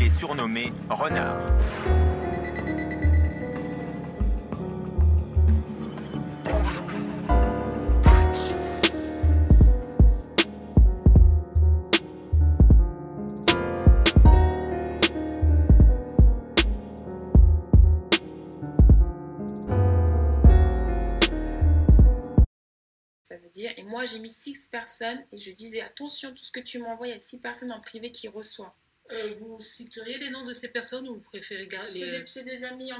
il est surnommé Renard. Ça veut dire, et moi j'ai mis 6 personnes et je disais attention, tout ce que tu m'envoies, il y a 6 personnes en privé qui reçoivent. Vous citeriez les noms de ces personnes ou vous préférez garder C'est des amis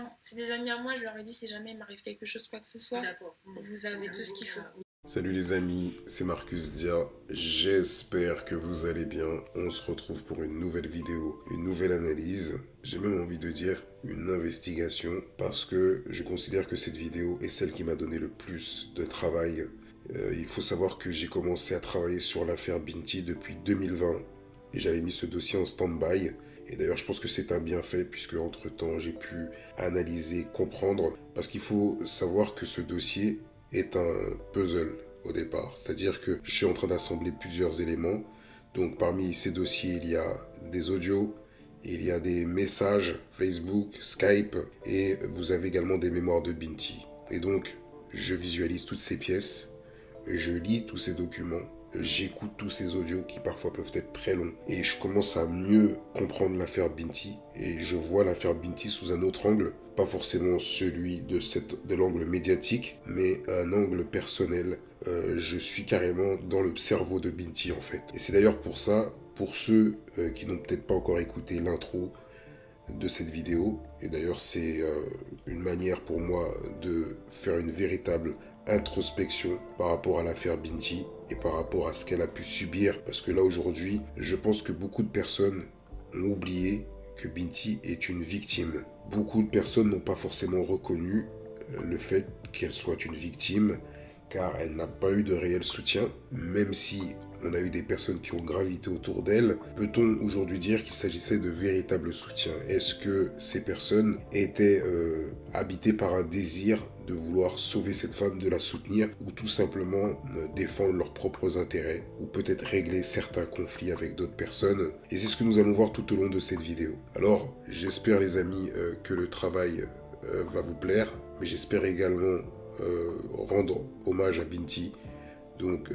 à moi, je leur ai dit si jamais il m'arrive quelque chose, quoi que ce soit, vous avez tout ce qu'il faut. Salut les amis, c'est Marcus Dia, j'espère que vous allez bien. On se retrouve pour une nouvelle vidéo, une nouvelle analyse. J'ai même envie de dire une investigation parce que je considère que cette vidéo est celle qui m'a donné le plus de travail. Il faut savoir que j'ai commencé à travailler sur l'affaire Binti depuis 2020 et j'avais mis ce dossier en stand-by. Et d'ailleurs, je pense que c'est un bienfait puisque entre-temps, j'ai pu analyser, comprendre. Parce qu'il faut savoir que ce dossier est un puzzle au départ. C'est-à-dire que je suis en train d'assembler plusieurs éléments. Donc parmi ces dossiers, il y a des audios, il y a des messages Facebook, Skype et vous avez également des mémoires de Binti. Et donc, je visualise toutes ces pièces, je lis tous ces documents, j'écoute tous ces audios qui parfois peuvent être très longs et je commence à mieux comprendre l'affaire Binti et je vois l'affaire Binti sous un autre angle, pas forcément celui de l'angle médiatique, mais un angle personnel. Je suis carrément dans le cerveau de Binti en fait. Et c'est d'ailleurs pour ça, pour ceux qui n'ont peut-être pas encore écouté l'intro de cette vidéo, et d'ailleurs c'est une manière pour moi de faire une véritable introspection par rapport à l'affaire Binti et par rapport à ce qu'elle a pu subir, parce que là aujourd'hui je pense que beaucoup de personnes ont oublié que Binti est une victime. Beaucoup de personnes n'ont pas forcément reconnu le fait qu'elle soit une victime car elle n'a pas eu de réel soutien, même si on a eu des personnes qui ont gravité autour d'elle. Peut-on aujourd'hui dire qu'il s'agissait de véritables soutiens? Est-ce que ces personnes étaient habitées par un désir de vouloir sauver cette femme, de la soutenir, ou tout simplement défendre leurs propres intérêts, ou peut-être régler certains conflits avec d'autres personnes? Et c'est ce que nous allons voir tout au long de cette vidéo. Alors, j'espère les amis que le travail va vous plaire, mais j'espère également rendre hommage à Binti. Donc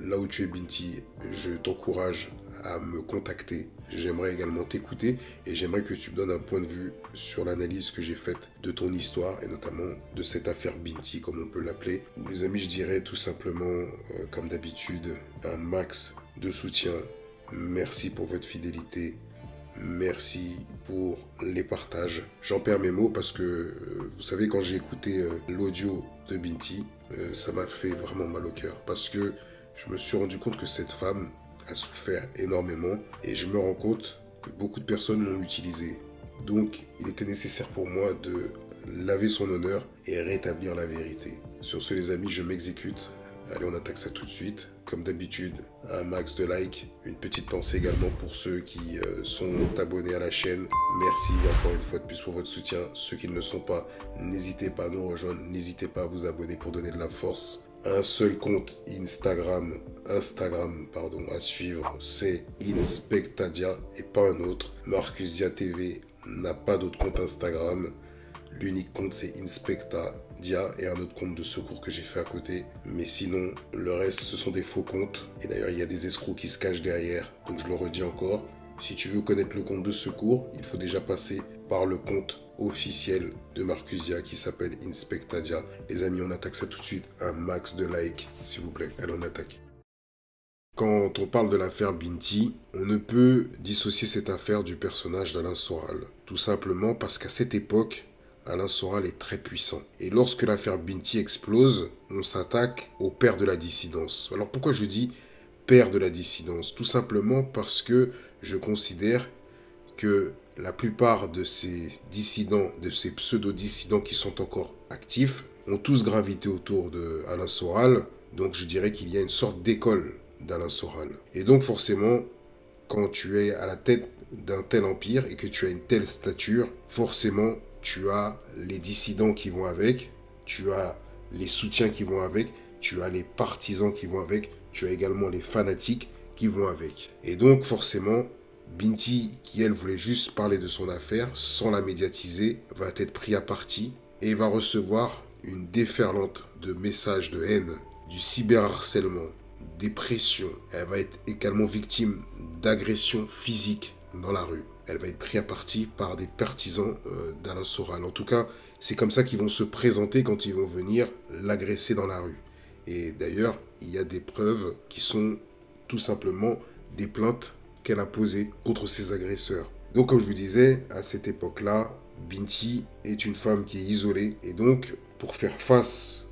là où tu es Binti, je t'encourage à me contacter. J'aimerais également t'écouter et j'aimerais que tu me donnes un point de vue sur l'analyse que j'ai faite de ton histoire et notamment de cette affaire Binti, comme on peut l'appeler. Les amis, je dirais tout simplement, comme d'habitude, un max de soutien. Merci pour votre fidélité. Merci pour les partages. J'en perds mes mots parce que, vous savez, quand j'ai écouté l'audio de Binti, ça m'a fait vraiment mal au cœur. Parce que je me suis rendu compte que cette femme a souffert énormément. Et je me rends compte que beaucoup de personnes l'ont utilisée. Donc, il était nécessaire pour moi de laver son honneur et rétablir la vérité. Sur ce, les amis, je m'exécute. Allez, on attaque ça tout de suite. Comme d'habitude, un max de likes. Une petite pensée également pour ceux qui sont abonnés à la chaîne. Merci encore une fois de plus pour votre soutien. Ceux qui ne le sont pas, n'hésitez pas à nous rejoindre. N'hésitez pas à vous abonner pour donner de la force. Un seul compte Instagram à suivre, c'est Inspectadia et pas un autre. Marcus Dia TV n'a pas d'autre compte Instagram. L'unique compte c'est Inspectadia et un autre compte de secours que j'ai fait à côté. Mais sinon, le reste ce sont des faux comptes. Et d'ailleurs, il y a des escrocs qui se cachent derrière. Donc je le redis encore, si tu veux connaître le compte de secours, il faut déjà passer par le compte officiel de Marcus Dia qui s'appelle Inspectadia. Les amis, on attaque ça tout de suite. Un max de likes, s'il vous plaît. Allez, on attaque. Quand on parle de l'affaire Binti, on ne peut dissocier cette affaire du personnage d'Alain Soral. Tout simplement parce qu'à cette époque, Alain Soral est très puissant. Et lorsque l'affaire Binti explose, on s'attaque au père de la dissidence. Alors pourquoi je dis père de la dissidence? Tout simplement parce que je considère que la plupart de ces dissidents, de ces pseudo-dissidents qui sont encore actifs, ont tous gravité autour de Alain Soral. Donc je dirais qu'il y a une sorte d'école d'Alain Soral. Et donc forcément, quand tu es à la tête d'un tel empire et que tu as une telle stature, forcément, tu as les dissidents qui vont avec, tu as les soutiens qui vont avec, tu as les partisans qui vont avec, tu as également les fanatiques qui vont avec. Et donc forcément, Binti, qui elle voulait juste parler de son affaire sans la médiatiser, va être pris à partie et va recevoir une déferlante de messages de haine, du cyberharcèlement, des pressions. Elle va être également victime d'agressions physiques dans la rue. Elle va être prise à partie par des partisans d'Alain Soral. En tout cas, c'est comme ça qu'ils vont se présenter quand ils vont venir l'agresser dans la rue. Et d'ailleurs, il y a des preuves qui sont tout simplement des plaintes qu'elle a posées contre ses agresseurs. Donc comme je vous disais, à cette époque-là, Binti est une femme qui est isolée. Et donc, pour faire face,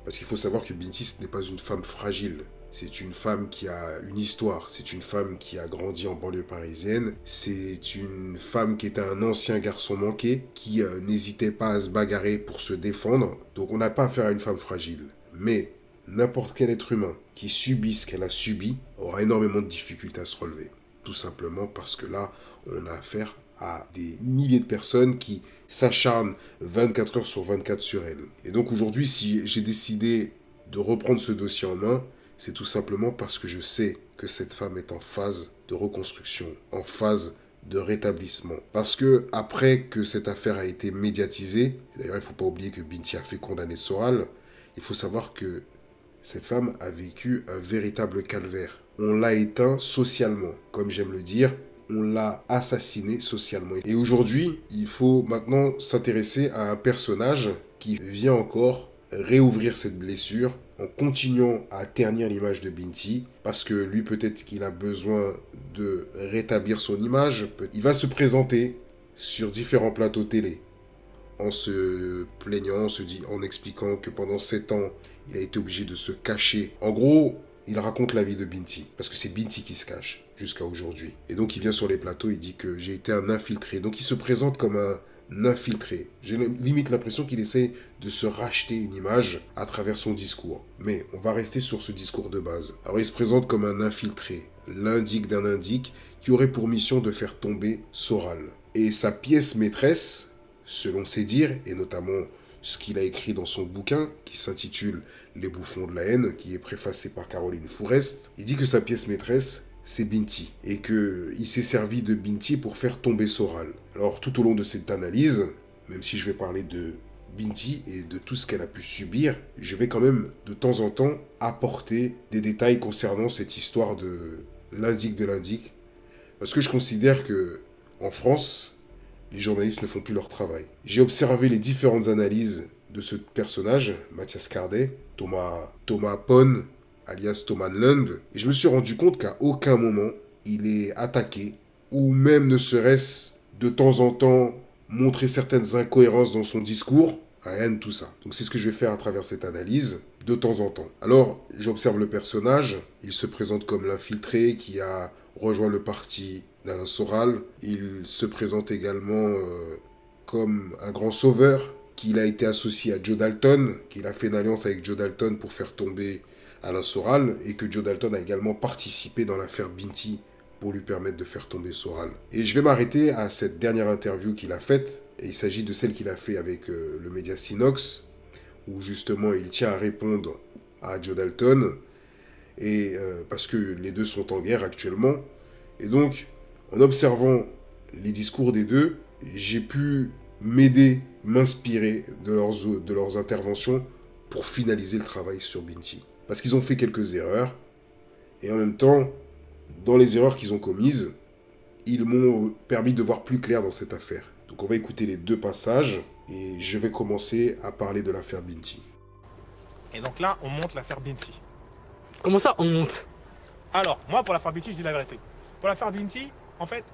parce qu'il faut savoir que Binti, ce n'est pas une femme fragile. C'est une femme qui a une histoire. C'est une femme qui a grandi en banlieue parisienne. C'est une femme qui était un ancien garçon manqué, qui n'hésitait pas à se bagarrer pour se défendre. Donc on n'a pas affaire à une femme fragile. Mais n'importe quel être humain qui subit ce qu'elle a subi aura énormément de difficultés à se relever. Tout simplement parce que là, on a affaire à des milliers de personnes qui s'acharnent 24 heures sur 24 sur elle. Et donc aujourd'hui, si j'ai décidé de reprendre ce dossier en main, c'est tout simplement parce que je sais que cette femme est en phase de reconstruction, en phase de rétablissement. Parce que après que cette affaire a été médiatisée, d'ailleurs il ne faut pas oublier que Binti a fait condamner Soral, il faut savoir que cette femme a vécu un véritable calvaire. On l'a éteint socialement, comme j'aime le dire, on l'a assassiné socialement. Et aujourd'hui, il faut maintenant s'intéresser à un personnage qui vient encore réouvrir cette blessure en continuant à ternir l'image de Binti, parce que lui, peut-être qu'il a besoin de rétablir son image. Il va se présenter sur différents plateaux télé en se plaignant, en expliquant que pendant 7 ans, il a été obligé de se cacher. En gros, il raconte la vie de Binti, parce que c'est Binti qui se cache jusqu'à aujourd'hui. Et donc il vient sur les plateaux, il dit que j'ai été un infiltré. Donc il se présente comme un infiltré. J'ai limite l'impression qu'il essaie de se racheter une image à travers son discours. Mais on va rester sur ce discours de base. Alors il se présente comme un infiltré, l'indique d'un indique, qui aurait pour mission de faire tomber Soral. Et sa pièce maîtresse, selon ses dires, et notamment ce qu'il a écrit dans son bouquin, qui s'intitule Les bouffons de la haine, qui est préfacé par Caroline Fourest, il dit que sa pièce maîtresse, c'est Binti, et qu'il s'est servi de Binti pour faire tomber Soral. Alors tout au long de cette analyse, même si je vais parler de Binti et de tout ce qu'elle a pu subir, je vais quand même de temps en temps apporter des détails concernant cette histoire de l'indique, parce que je considère que en France, les journalistes ne font plus leur travail. J'ai observé les différentes analyses de ce personnage, Mathias Cardet, Thomas Pone, alias Thomas Lund, et je me suis rendu compte qu'à aucun moment il est attaqué, ou même ne serait-ce de temps en temps montrer certaines incohérences dans son discours, rien de tout ça. Donc c'est ce que je vais faire à travers cette analyse, de temps en temps. Alors, j'observe le personnage, il se présente comme l'infiltré qui a rejoint le parti d'Alain Soral, il se présente également comme un grand sauveur, qu'il a été associé à Joe Dalton, qu'il a fait une alliance avec Joe Dalton pour faire tomber Alain Soral, et que Joe Dalton a également participé dans l'affaire Binti pour lui permettre de faire tomber Soral. Et je vais m'arrêter à cette dernière interview qu'il a faite, et il s'agit de celle qu'il a fait avec le média Sinox, où justement il tient à répondre à Joe Dalton, et parce que les deux sont en guerre actuellement. Et donc, en observant les discours des deux, j'ai pu m'inspirer de leurs interventions pour finaliser le travail sur Binti. Parce qu'ils ont fait quelques erreurs, et en même temps, dans les erreurs qu'ils ont commises, ils m'ont permis de voir plus clair dans cette affaire. Donc on va écouter les deux passages, et je vais commencer à parler de l'affaire Binti. Et donc là, on monte l'affaire Binti. Comment ça, on monte? Alors, moi, pour l'affaire Binti, je dis la vérité. Pour l'affaire Binti, en fait,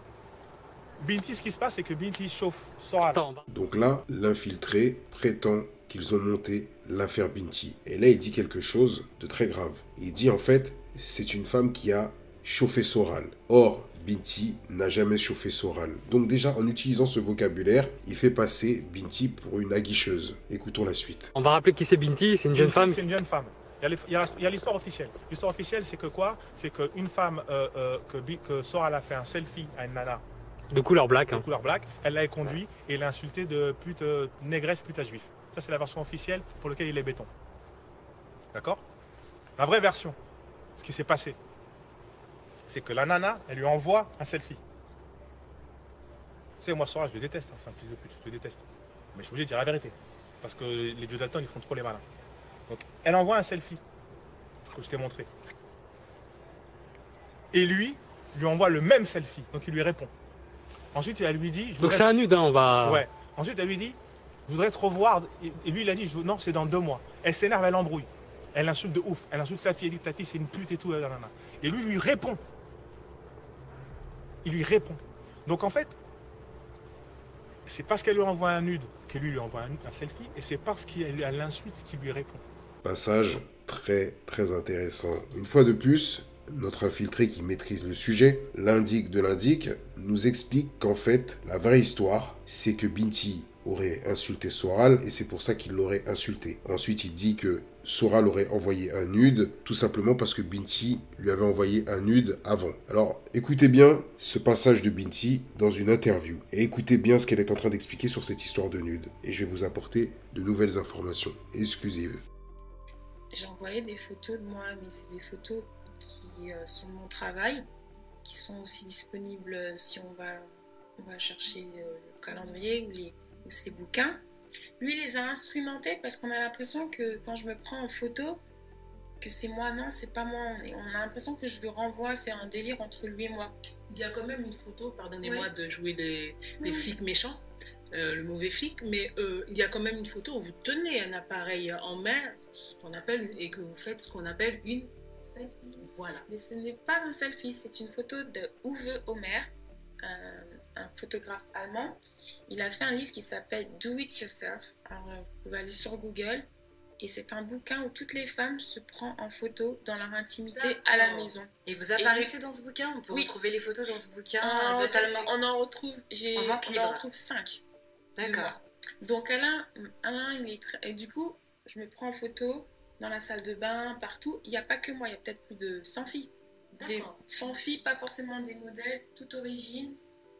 Binti, ce qui se passe, c'est que Binti chauffe Soral. Donc là, l'infiltré prétend qu'ils ont monté l'affaire Binti. Et là, il dit quelque chose de très grave. Il dit en fait, c'est une femme qui a chauffé Soral. Or, Binti n'a jamais chauffé Soral. Donc déjà, en utilisant ce vocabulaire, il fait passer Binti pour une aguicheuse. Écoutons la suite. On va rappeler qui c'est Binti, c'est une jeune femme. C'est une jeune femme. Il y a l'histoire officielle. L'histoire officielle, c'est que quoi? C'est qu'une femme, que Soral a fait un selfie à une nana. De couleur black. De couleur black. Elle l'a conduit et l'a insulté de pute, négresse, pute à juif. Ça, c'est la version officielle pour laquelle il est béton. D'accord? La vraie version, ce qui s'est passé, c'est que la nana, elle lui envoie un selfie. Tu sais, moi, Sora, je le déteste, hein, c'est un fils de pute, je le déteste. Mais je suis obligé de dire la vérité. Parce que les Joe Dalton, ils font trop les malins. Donc, elle envoie un selfie que je t'ai montré. Et lui envoie le même selfie. Donc, il lui répond. Ensuite, elle lui dit... Donc c'est un nude, hein, on va... Ouais. Ensuite, elle lui dit, je voudrais te revoir. Et lui, il a dit, non, c'est dans 2 mois. Elle s'énerve, elle embrouille. Elle l'insulte de ouf. Elle insulte sa fille, elle dit, ta fille, c'est une pute et tout. Nanana. Et lui répond. Il lui répond. Donc, en fait, c'est parce qu'elle lui envoie un nude que lui envoie un selfie. Et c'est parce qu'elle l'insulte qu'il lui répond. Passage très très intéressant. Une fois de plus, notre infiltré qui maîtrise le sujet, l'indique de l'indique, nous explique qu'en fait, la vraie histoire, c'est que Binti aurait insulté Soral et c'est pour ça qu'il l'aurait insulté. Ensuite, il dit que Soral aurait envoyé un nude, tout simplement parce que Binti lui avait envoyé un nude avant. Alors, écoutez bien ce passage de Binti dans une interview et écoutez bien ce qu'elle est en train d'expliquer sur cette histoire de nude. Et je vais vous apporter de nouvelles informations exclusives. J'ai envoyé des photos de moi, mais c'est des photos qui sont de mon travail, qui sont aussi disponibles si on va chercher le calendrier ou ces bouquins. Lui, il les a instrumentés parce qu'on a l'impression que quand je me prends en photo, que c'est moi. Non, c'est pas moi. On a l'impression que je le renvoie, c'est un délire entre lui et moi. Il y a quand même une photo, pardonnez-moi Oui. de jouer des Oui. flics méchants, le mauvais flic, mais il y a quand même une photo où vous tenez un appareil en main, ce qu'on appelle, et que vous faites ce qu'on appelle une... Selfie. Voilà. Mais ce n'est pas un selfie, c'est une photo de Uwe Homer, un photographe allemand. Il a fait un livre qui s'appelle Do It Yourself. Alors, vous pouvez aller sur Google. Et c'est un bouquin où toutes les femmes se prennent en photo dans leur intimité à la maison. Et vous apparaissez dans ce bouquin? On peut retrouver les photos dans ce bouquin totalement. On en retrouve, on en retrouve 5. D'accord. Donc Alain il est très... Et du coup, je me prends en photo dans la salle de bain, partout. Il n'y a pas que moi, il y a peut-être plus de 100 filles. 100 filles, pas forcément des modèles, toute origine.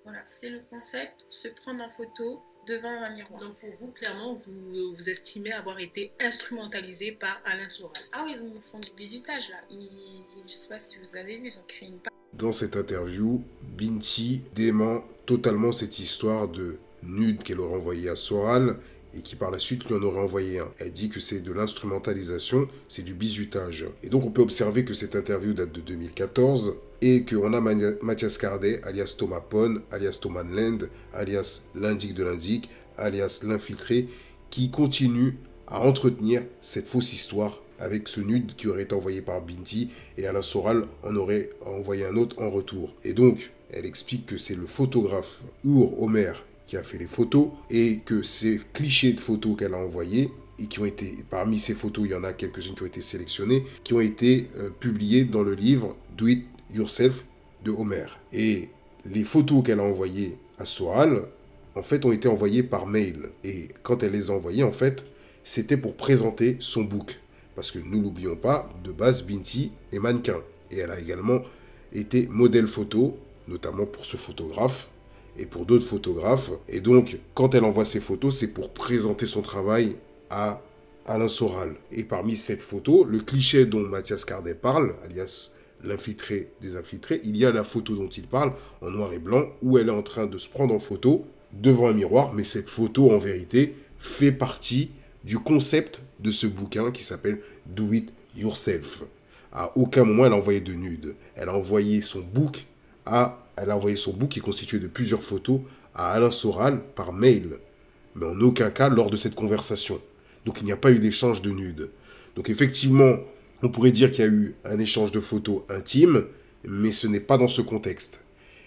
Voilà, c'est le concept, se prendre en photo devant un miroir. Donc pour vous, clairement, vous estimez avoir été instrumentalisé par Alain Soral. Ah oui, ils me font du bizutage là. Je ne sais pas si vous avez vu, ils ont créé une page. Dans cette interview, Binti dément totalement cette histoire de nude qu'elle aurait envoyé à Soral et qui par la suite lui en aurait envoyé un. Elle dit que c'est de l'instrumentalisation, c'est du bizutage. Et donc on peut observer que cette interview date de 2014 et qu'on a Mathias Cardet, alias Thomas Pone, alias Thomas Land, alias l'indique de l'indique, alias l'infiltré, qui continue à entretenir cette fausse histoire avec ce nude qui aurait été envoyé par Binti et Alain Soral en aurait envoyé un autre en retour. Et donc, elle explique que c'est le photographe Ur Homer qui a fait les photos et que ces clichés de photos qu'elle a envoyés et qui ont été, parmi ces photos, il y en a quelques-unes qui ont été sélectionnées, qui ont été publiées dans le livre Do It Yourself de Homer. Et les photos qu'elle a envoyées à Soral, en fait, ont été envoyées par mail. Et quand elle les a envoyées, en fait, c'était pour présenter son book. Parce que nous l'oublions pas, de base, Binti est mannequin. Et elle a également été modèle photo, notamment pour ce photographe et pour d'autres photographes. Et donc, quand elle envoie ces photos, c'est pour présenter son travail à Alain Soral. Et parmi cette photo, le cliché dont Mathias Cardet parle, alias l'infiltré des infiltrés, il y a la photo dont il parle, en noir et blanc, où elle est en train de se prendre en photo devant un miroir. Mais cette photo, en vérité, fait partie du concept de ce bouquin qui s'appelle Do It Yourself. À aucun moment elle a envoyé de nude. Elle a envoyé son book qui est constitué de plusieurs photos à Alain Soral par mail. Mais en aucun cas lors de cette conversation. Donc il n'y a pas eu d'échange de nude. Donc effectivement, on pourrait dire qu'il y a eu un échange de photos intimes, mais ce n'est pas dans ce contexte.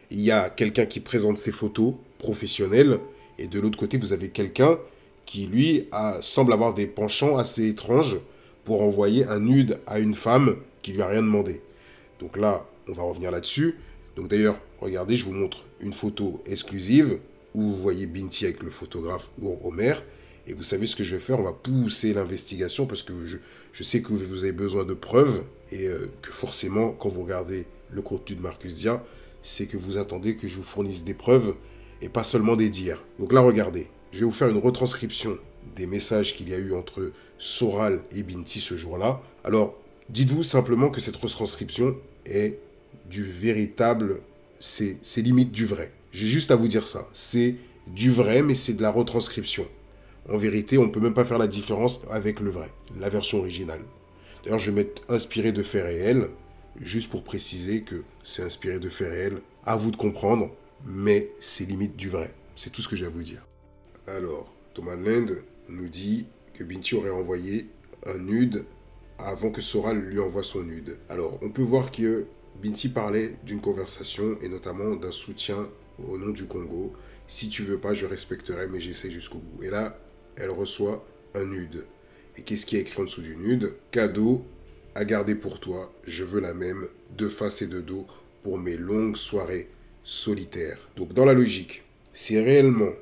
Il y a quelqu'un qui présente ses photos professionnelles, et de l'autre côté, vous avez quelqu'un qui, lui, semble avoir des penchants assez étranges pour envoyer un nude à une femme qui lui a rien demandé. Donc là, on va revenir là-dessus. Donc d'ailleurs, regardez, je vous montre une photo exclusive où vous voyez Binti avec le photographe Homer. Et vous savez ce que je vais faire, on va pousser l'investigation parce que je sais que vous avez besoin de preuves et que forcément, quand vous regardez le contenu de Marcus Dia, c'est que vous attendez que je vous fournisse des preuves et pas seulement des dires. Donc là, regardez. Je vais vous faire une retranscription des messages qu'il y a eu entre Soral et Binti ce jour-là. Alors, dites-vous simplement que cette retranscription est du véritable... C'est limite du vrai. J'ai juste à vous dire ça. C'est du vrai, mais c'est de la retranscription. En vérité, on ne peut même pas faire la différence avec le vrai, la version originale. D'ailleurs, je vais mettre inspiré de faits réels, juste pour préciser que c'est inspiré de faits réels. À vous de comprendre, mais c'est limite du vrai. C'est tout ce que j'ai à vous dire. Alors, Thomas Land nous dit que Binti aurait envoyé un nude avant que Soral lui envoie son nude. Alors, on peut voir que Binti parlait d'une conversation et notamment d'un soutien au nom du Congo. Si tu veux pas, je respecterai, mais j'essaie jusqu'au bout. Et là, elle reçoit un nude. Et qu'est-ce qui est écrit en dessous du nude? Cadeau à garder pour toi, je veux la même, de face et de dos, pour mes longues soirées solitaires. Donc, dans la logique, si réellement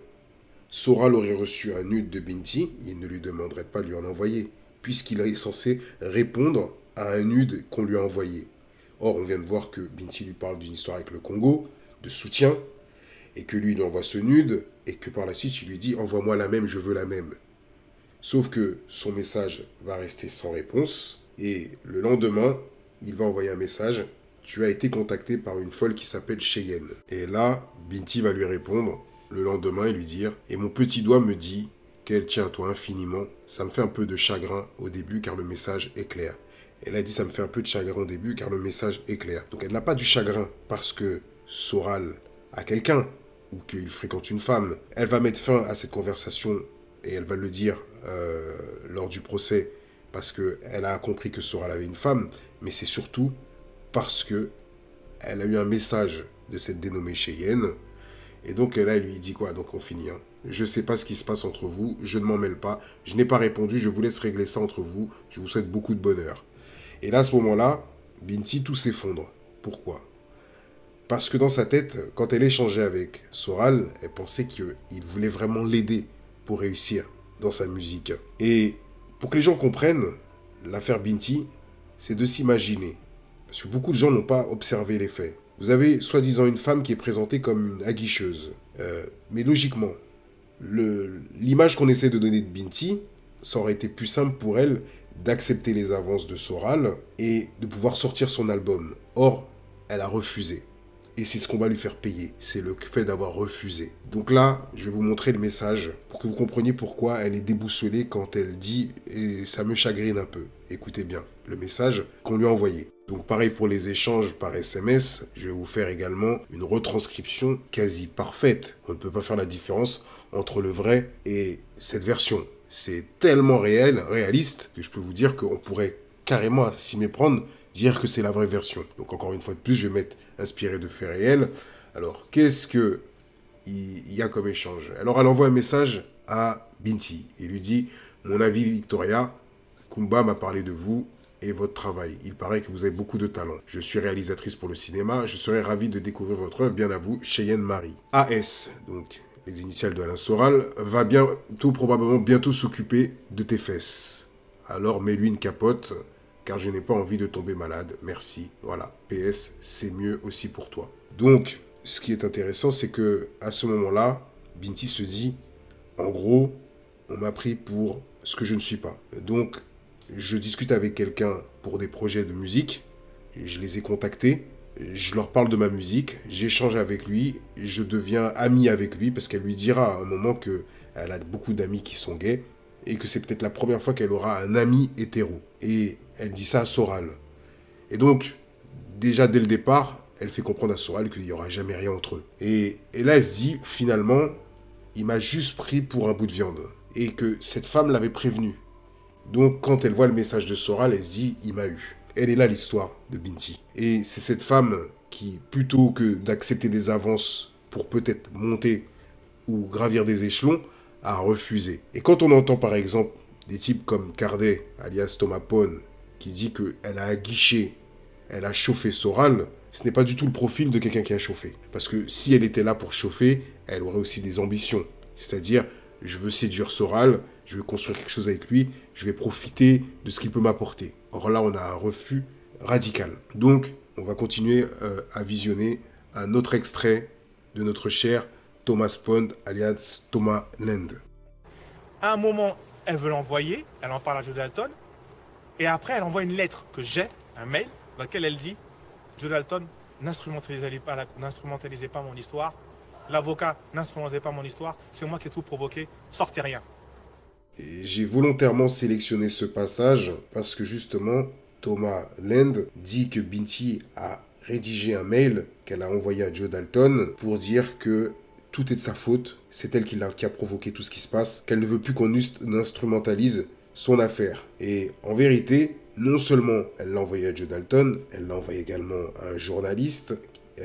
Soral aurait reçu un nude de Binti, il ne lui demanderait pas de lui en envoyer, puisqu'il est censé répondre à un nude qu'on lui a envoyé. Or, on vient de voir que Binti lui parle d'une histoire avec le Congo, de soutien, et que lui, il envoie ce nude, et que par la suite, il lui dit « Envoie-moi la même, je veux la même ». Sauf que son message va rester sans réponse, et le lendemain, il va envoyer un message « Tu as été contacté par une folle qui s'appelle Cheyenne ». Et là, Binti va lui répondre le lendemain et lui dire « Et mon petit doigt me dit qu'elle tient à toi infiniment. Ça me fait un peu de chagrin au début car le message est clair. » Elle a dit « Ça me fait un peu de chagrin au début car le message est clair. » Donc elle n'a pas du chagrin parce que Soral a quelqu'un ou qu'il fréquente une femme. Elle va mettre fin à cette conversation et elle va le dire lors du procès parce qu'elle a compris que Soral avait une femme, mais c'est surtout parce que elle a eu un message de cette dénommée Cheyenne. Et donc là, elle lui dit quoi? Donc on finit. Je ne sais pas ce qui se passe entre vous, je ne m'en mêle pas, je n'ai pas répondu, je vous laisse régler ça entre vous, je vous souhaite beaucoup de bonheur. Et là, à ce moment-là, Binti, tout s'effondre. Pourquoi? Parce que dans sa tête, quand elle échangeait avec Soral, elle pensait qu'il voulait vraiment l'aider pour réussir dans sa musique. Et pour que les gens comprennent, l'affaire Binti, c'est de s'imaginer. Parce que beaucoup de gens n'ont pas observé les faits. Vous avez soi-disant une femme qui est présentée comme une aguicheuse. Mais logiquement, l'image qu'on essaie de donner de Binti, ça aurait été plus simple pour elle d'accepter les avances de Soral et de pouvoir sortir son album. Or, elle a refusé. Et c'est ce qu'on va lui faire payer. C'est le fait d'avoir refusé. Donc là, je vais vous montrer le message pour que vous compreniez pourquoi elle est déboussolée quand elle dit « et ça me chagrine un peu ». Écoutez bien, le message qu'on lui a envoyé. Donc pareil pour les échanges par SMS, je vais vous faire également une retranscription quasi parfaite. On ne peut pas faire la différence entre le vrai et cette version. C'est tellement réaliste, que je peux vous dire qu'on pourrait carrément s'y méprendre, dire que c'est la vraie version. Donc encore une fois de plus, je vais mettre inspiré de faits réels. Alors, qu'est-ce que il y a comme échange? Alors, elle envoie un message à Binti. Il lui dit « Mon avis, Victoria, Kumba m'a parlé de vous et votre travail. Il paraît que vous avez beaucoup de talent. Je suis réalisatrice pour le cinéma. Je serais ravie de découvrir votre œuvre. Bien à vous, Cheyenne Marie. AS, donc les initiales de Alain Soral, va probablement bientôt s'occuper de tes fesses. Alors, mets-lui une capote, car je n'ai pas envie de tomber malade. Merci. Voilà. PS, c'est mieux aussi pour toi. » Donc, ce qui est intéressant, c'est que à ce moment-là, Binti se dit, en gros, on m'a pris pour ce que je ne suis pas. Donc, je discute avec quelqu'un pour des projets de musique, je les ai contactés, je leur parle de ma musique, j'échange avec lui, je deviens ami avec lui parce qu'elle lui dira à un moment qu'elle a beaucoup d'amis qui sont gays et que c'est peut-être la première fois qu'elle aura un ami hétéro. Et elle dit ça à Soral. Et donc, déjà dès le départ, elle fait comprendre à Soral qu'il n'y aura jamais rien entre eux. Et là, elle se dit, finalement, il m'a juste pris pour un bout de viande. Et que cette femme l'avait prévenu. Donc, quand elle voit le message de Soral, elle se dit, il m'a eu. Elle est là l'histoire de Binti. Et c'est cette femme qui, plutôt que d'accepter des avances pour peut-être monter ou gravir des échelons, a refusé. Et quand on entend par exemple des types comme Cardet, alias Thomas Pone, qui dit qu'elle a aguiché, elle a chauffé Soral, ce n'est pas du tout le profil de quelqu'un qui a chauffé. Parce que si elle était là pour chauffer, elle aurait aussi des ambitions. C'est-à-dire, je veux séduire Soral, je veux construire quelque chose avec lui, je vais profiter de ce qu'il peut m'apporter. Or là, on a un refus radical. Donc, on va continuer à visionner un autre extrait de notre cher Thomas Pond, alias Thomas Land. À un moment, elle veut l'envoyer, elle en parle à Joe Dalton, et après, elle envoie une lettre que j'ai, un mail, dans lequel elle dit « Joe Dalton, n'instrumentalisez pas mon histoire, l'avocat, n'instrumentalisez pas mon histoire, c'est moi qui ai tout provoqué, sortez rien. Et j'ai volontairement sélectionné ce passage parce que justement, Thomas Land dit que Binti a rédigé un mail qu'elle a envoyé à Joe Dalton pour dire que tout est de sa faute, c'est elle qui a provoqué tout ce qui se passe, qu'elle ne veut plus qu'on instrumentalise son affaire. Et en vérité, non seulement elle l'a envoyé à Joe Dalton, elle l'a envoyé également à un journaliste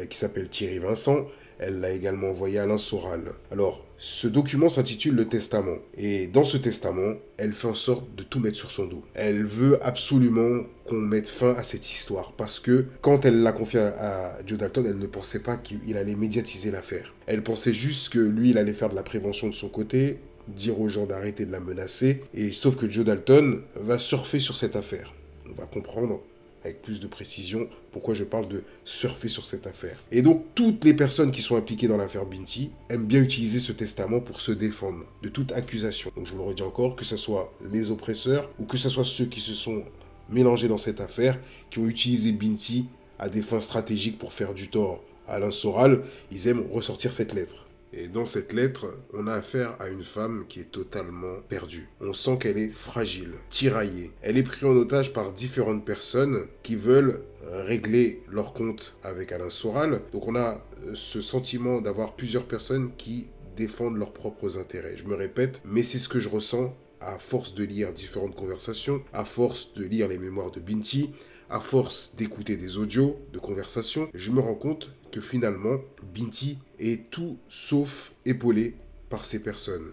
qui s'appelle Thierry Vincent, elle l'a également envoyé à Alain Soral. Alors, ce document s'intitule Le Testament. Et dans ce testament, elle fait en sorte de tout mettre sur son dos. Elle veut absolument qu'on mette fin à cette histoire. Parce que quand elle l'a confié à Joe Dalton, elle ne pensait pas qu'il allait médiatiser l'affaire. Elle pensait juste que lui, il allait faire de la prévention de son côté, dire aux gens d'arrêter de la menacer. Et sauf que Joe Dalton va surfer sur cette affaire. On va comprendre avec plus de précision pourquoi je parle de surfer sur cette affaire. Et donc, toutes les personnes qui sont impliquées dans l'affaire Binti aiment bien utiliser ce testament pour se défendre de toute accusation. Donc, je vous le redis encore, que ce soit les oppresseurs ou que ce soit ceux qui se sont mélangés dans cette affaire, qui ont utilisé Binti à des fins stratégiques pour faire du tort à Alain Soral, ils aiment ressortir cette lettre. Et dans cette lettre, on a affaire à une femme qui est totalement perdue. On sent qu'elle est fragile, tiraillée. Elle est prise en otage par différentes personnes qui veulent régler leur compte avec Alain Soral. Donc on a ce sentiment d'avoir plusieurs personnes qui défendent leurs propres intérêts. Je me répète, mais c'est ce que je ressens à force de lire différentes conversations, à force de lire les mémoires de Binti, à force d'écouter des audios de conversations, je me rends compte que finalement, Binti est tout sauf épaulé par ces personnes.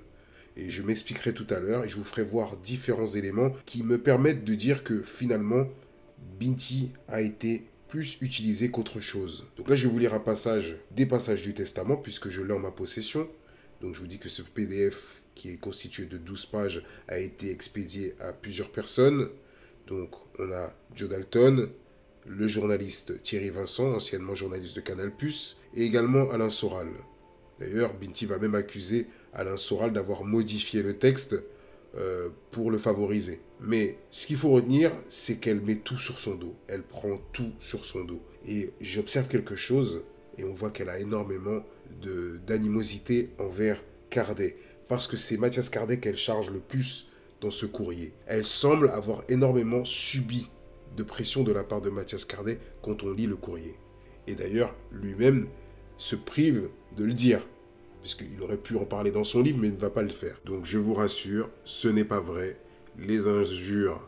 Et je m'expliquerai tout à l'heure et je vous ferai voir différents éléments qui me permettent de dire que finalement, Binti a été plus utilisé qu'autre chose. Donc là, je vais vous lire un passage, des passages du testament, puisque je l'ai en ma possession. Donc je vous dis que ce PDF, qui est constitué de 12 pages, a été expédié à plusieurs personnes. Donc, on a Joe Dalton, le journaliste Thierry Vincent, anciennement journaliste de Canal+, et également Alain Soral. D'ailleurs, Binti va même accuser Alain Soral d'avoir modifié le texte pour le favoriser. Mais ce qu'il faut retenir, c'est qu'elle met tout sur son dos. Elle prend tout sur son dos. Et j'observe quelque chose, et on voit qu'elle a énormément d'animosité envers Cardet. Parce que c'est Mathias Cardet qu'elle charge le plus dans ce courrier. Elle semble avoir énormément subi de pression de la part de Mathias Cardet quand on lit le courrier. Et d'ailleurs, lui-même se prive de le dire, puisqu'il aurait pu en parler dans son livre, mais il ne va pas le faire. Donc je vous rassure, ce n'est pas vrai. Les injures,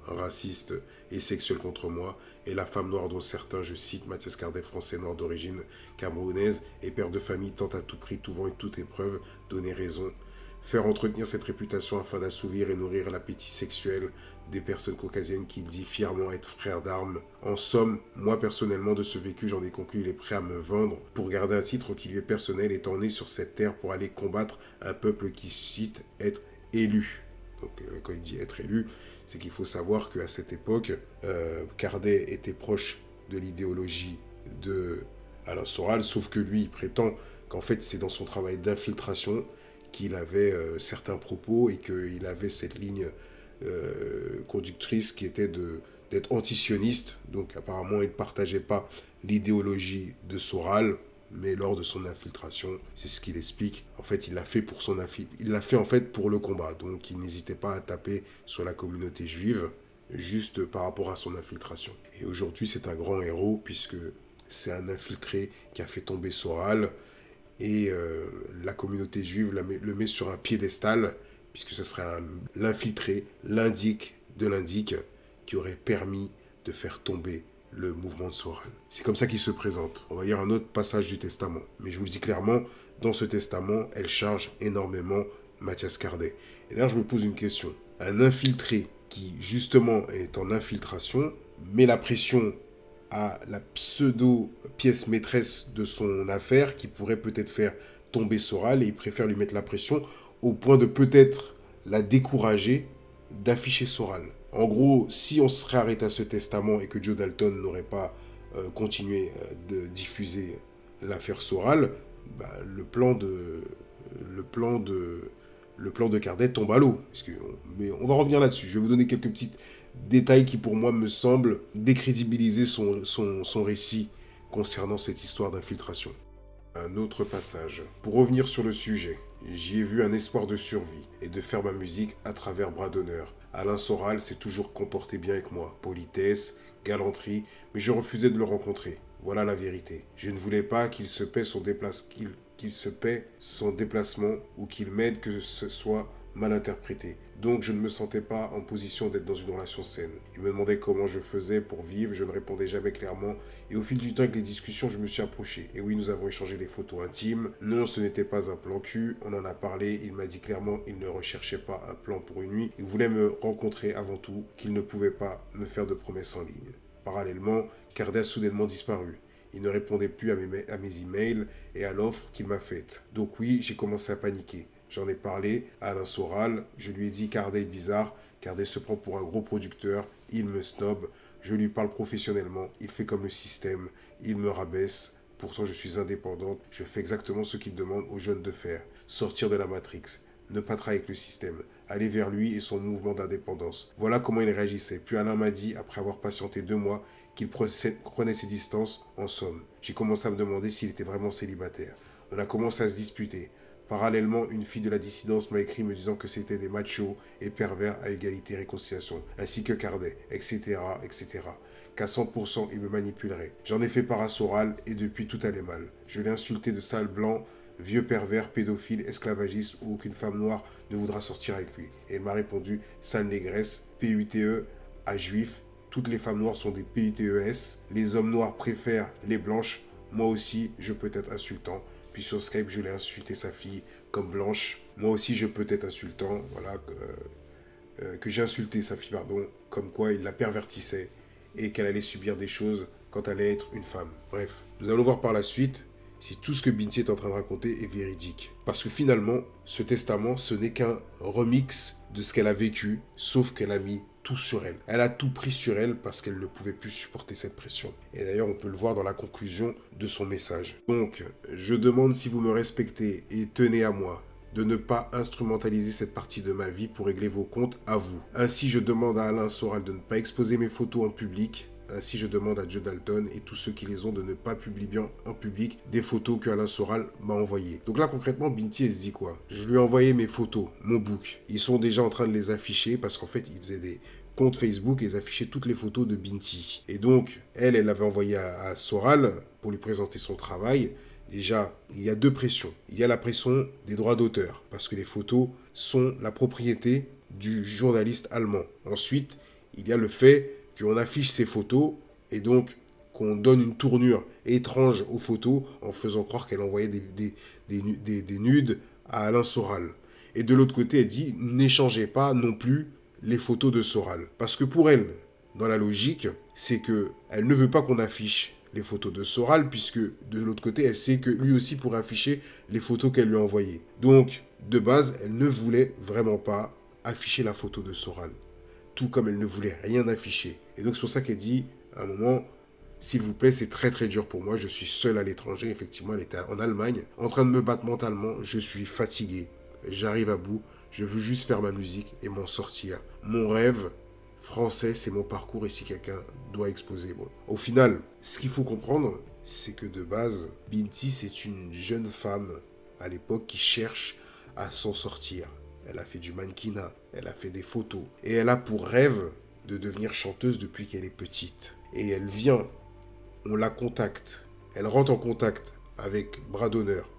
racistes et sexuelles contre moi, et la femme noire dont certains, je cite, Mathias Cardet, français noir d'origine camerounaise, et père de famille, tente à tout prix, tout vent et toute épreuve, donner raison, faire entretenir cette réputation afin d'assouvir et nourrir l'appétit sexuel des personnes caucasiennes qui dit fièrement être frères d'armes. En somme, moi personnellement de ce vécu, j'en ai conclu il est prêt à me vendre pour garder un titre qui lui est personnel, étant né sur cette terre pour aller combattre un peuple qui cite être élu. Donc quand il dit être élu, c'est qu'il faut savoir qu'à cette époque, Cardet était proche de l'idéologie de Alain Soral, sauf que lui, il prétend qu'en fait c'est dans son travail d'infiltration qu'il avait certains propos et qu'il avait cette ligne conductrice qui était d'être antisioniste. Donc apparemment, il ne partageait pas l'idéologie de Soral, mais lors de son infiltration, c'est ce qu'il explique. En fait, il l'a fait pour il l'a fait en fait pour le combat. Donc il n'hésitait pas à taper sur la communauté juive juste par rapport à son infiltration. Et aujourd'hui, c'est un grand héros puisque c'est un infiltré qui a fait tomber Soral. Et la communauté juive le met sur un piédestal, puisque ce serait l'infiltré, l'indique de l'indique, qui aurait permis de faire tomber le mouvement de Soral. C'est comme ça qu'il se présente. On va lire un autre passage du testament. Mais je vous le dis clairement, dans ce testament, elle charge énormément Mathias Cardet. Et d'ailleurs, je me pose une question. Un infiltré qui, justement, est en infiltration, met la pression à la pseudo-pièce maîtresse de son affaire qui pourrait peut-être faire tomber Soral et il préfère lui mettre la pression au point de peut-être la décourager d'afficher Soral. En gros, si on se serait arrêté à ce testament et que Joe Dalton n'aurait pas continué de diffuser l'affaire Soral, le plan de Cardet tombe à l'eau. Mais on va revenir là-dessus. Je vais vous donner quelques petits détails qui, pour moi, me semblent décrédibiliser son récit concernant cette histoire d'infiltration. Un autre passage. Pour revenir sur le sujet, j'y ai vu un espoir de survie et de faire ma musique à travers bras d'honneur. Alain Soral s'est toujours comporté bien avec moi. Politesse, galanterie, mais je refusais de le rencontrer. Voilà la vérité. Je ne voulais pas qu'il se paie son déplacement ou qu'il m'aide que ce soit mal interprété. Donc je ne me sentais pas en position d'être dans une relation saine. Il me demandait comment je faisais pour vivre, je ne répondais jamais clairement. Et au fil du temps avec les discussions, je me suis approché. Et oui, nous avons échangé des photos intimes. Non, ce n'était pas un plan cul, on en a parlé. Il m'a dit clairement qu'il ne recherchait pas un plan pour une nuit. Il voulait me rencontrer avant tout, qu'il ne pouvait pas me faire de promesses en ligne. Parallèlement, Cardet a soudainement disparu. Il ne répondait plus à mes emails et à l'offre qu'il m'a faite. Donc oui, j'ai commencé à paniquer. J'en ai parlé à Alain Soral, je lui ai dit Cardet est bizarre, Cardet se prend pour un gros producteur, il me snob, je lui parle professionnellement, il fait comme le système, il me rabaisse, pourtant je suis indépendante, je fais exactement ce qu'il demande aux jeunes de faire, sortir de la Matrix, ne pas travailler avec le système, aller vers lui et son mouvement d'indépendance. Voilà comment il réagissait. Puis Alain m'a dit, après avoir patienté 2 mois, qu'il prenait ses distances en somme. J'ai commencé à me demander s'il était vraiment célibataire. On a commencé à se disputer. Parallèlement, une fille de la dissidence m'a écrit me disant que c'était des machos et pervers à égalité et réconciliation, ainsi que Cardet, etc., etc. Qu'à 100%, il me manipulerait. J'en ai fait part à Soral et depuis tout allait mal. Je l'ai insulté de sale blanc, vieux pervers, pédophile, esclavagiste ou aucune femme noire ne voudra sortir avec lui. Et elle m'a répondu, sale négresse, PUTE, à juif, toutes les femmes noires sont des PUTES, les hommes noirs préfèrent les blanches, moi aussi je peux être insultant. Puis sur Skype, je l'ai insulté sa fille comme blanche. Moi aussi, je peux être insultant. Voilà, que j'ai insulté sa fille, pardon, comme quoi il la pervertissait et qu'elle allait subir des choses quand elle allait être une femme. Bref, nous allons voir par la suite si tout ce que Binti est en train de raconter est véridique. Parce que finalement, ce testament, ce n'est qu'un remix de ce qu'elle a vécu, sauf qu'elle a mis tout sur elle. Elle a tout pris sur elle parce qu'elle ne pouvait plus supporter cette pression. Et d'ailleurs, on peut le voir dans la conclusion de son message. Donc, je demande si vous me respectez et tenez à moi de ne pas instrumentaliser cette partie de ma vie pour régler vos comptes à vous. Ainsi, je demande à Alain Soral de ne pas exposer mes photos en public. Ainsi, je demande à Joe Dalton et tous ceux qui les ont de ne pas publier en public des photos que Alain Soral m'a envoyées. Donc là, concrètement, Binti, elle se dit quoi? Je lui ai envoyé mes photos, mon book. Ils sont déjà en train de les afficher parce qu'en fait, ils faisaient des comptes Facebook et ils affichaient toutes les photos de Binti. Et donc, elle avait envoyé à Soral pour lui présenter son travail. Déjà, il y a 2 pressions. Il y a la pression des droits d'auteur parce que les photos sont la propriété du journaliste allemand. Ensuite, il y a le fait qu'on affiche ces photos et donc qu'on donne une tournure étrange aux photos en faisant croire qu'elle envoyait des nudes à Alain Soral. Et de l'autre côté, elle dit, n'échangez pas non plus les photos de Soral. Parce que pour elle, dans la logique, c'est qu'elle ne veut pas qu'on affiche les photos de Soral, puisque de l'autre côté, elle sait que lui aussi pourrait afficher les photos qu'elle lui a envoyées. Donc, de base, elle ne voulait vraiment pas afficher la photo de Soral. Tout comme elle ne voulait rien afficher. Et donc c'est pour ça qu'elle dit, à un moment, s'il vous plaît, c'est très très dur pour moi, je suis seule à l'étranger, effectivement elle était en Allemagne, en train de me battre mentalement, je suis fatigué, j'arrive à bout, je veux juste faire ma musique et m'en sortir. Mon rêve français, c'est mon parcours et si quelqu'un doit exposer, bon. Au final, ce qu'il faut comprendre, c'est que de base, Binti, c'est une jeune femme à l'époque qui cherche à s'en sortir. Elle a fait du mannequinat, elle a fait des photos. Et elle a pour rêve de devenir chanteuse depuis qu'elle est petite. Et elle vient, on la contacte. Elle rentre en contact avec Bras d'Honneur.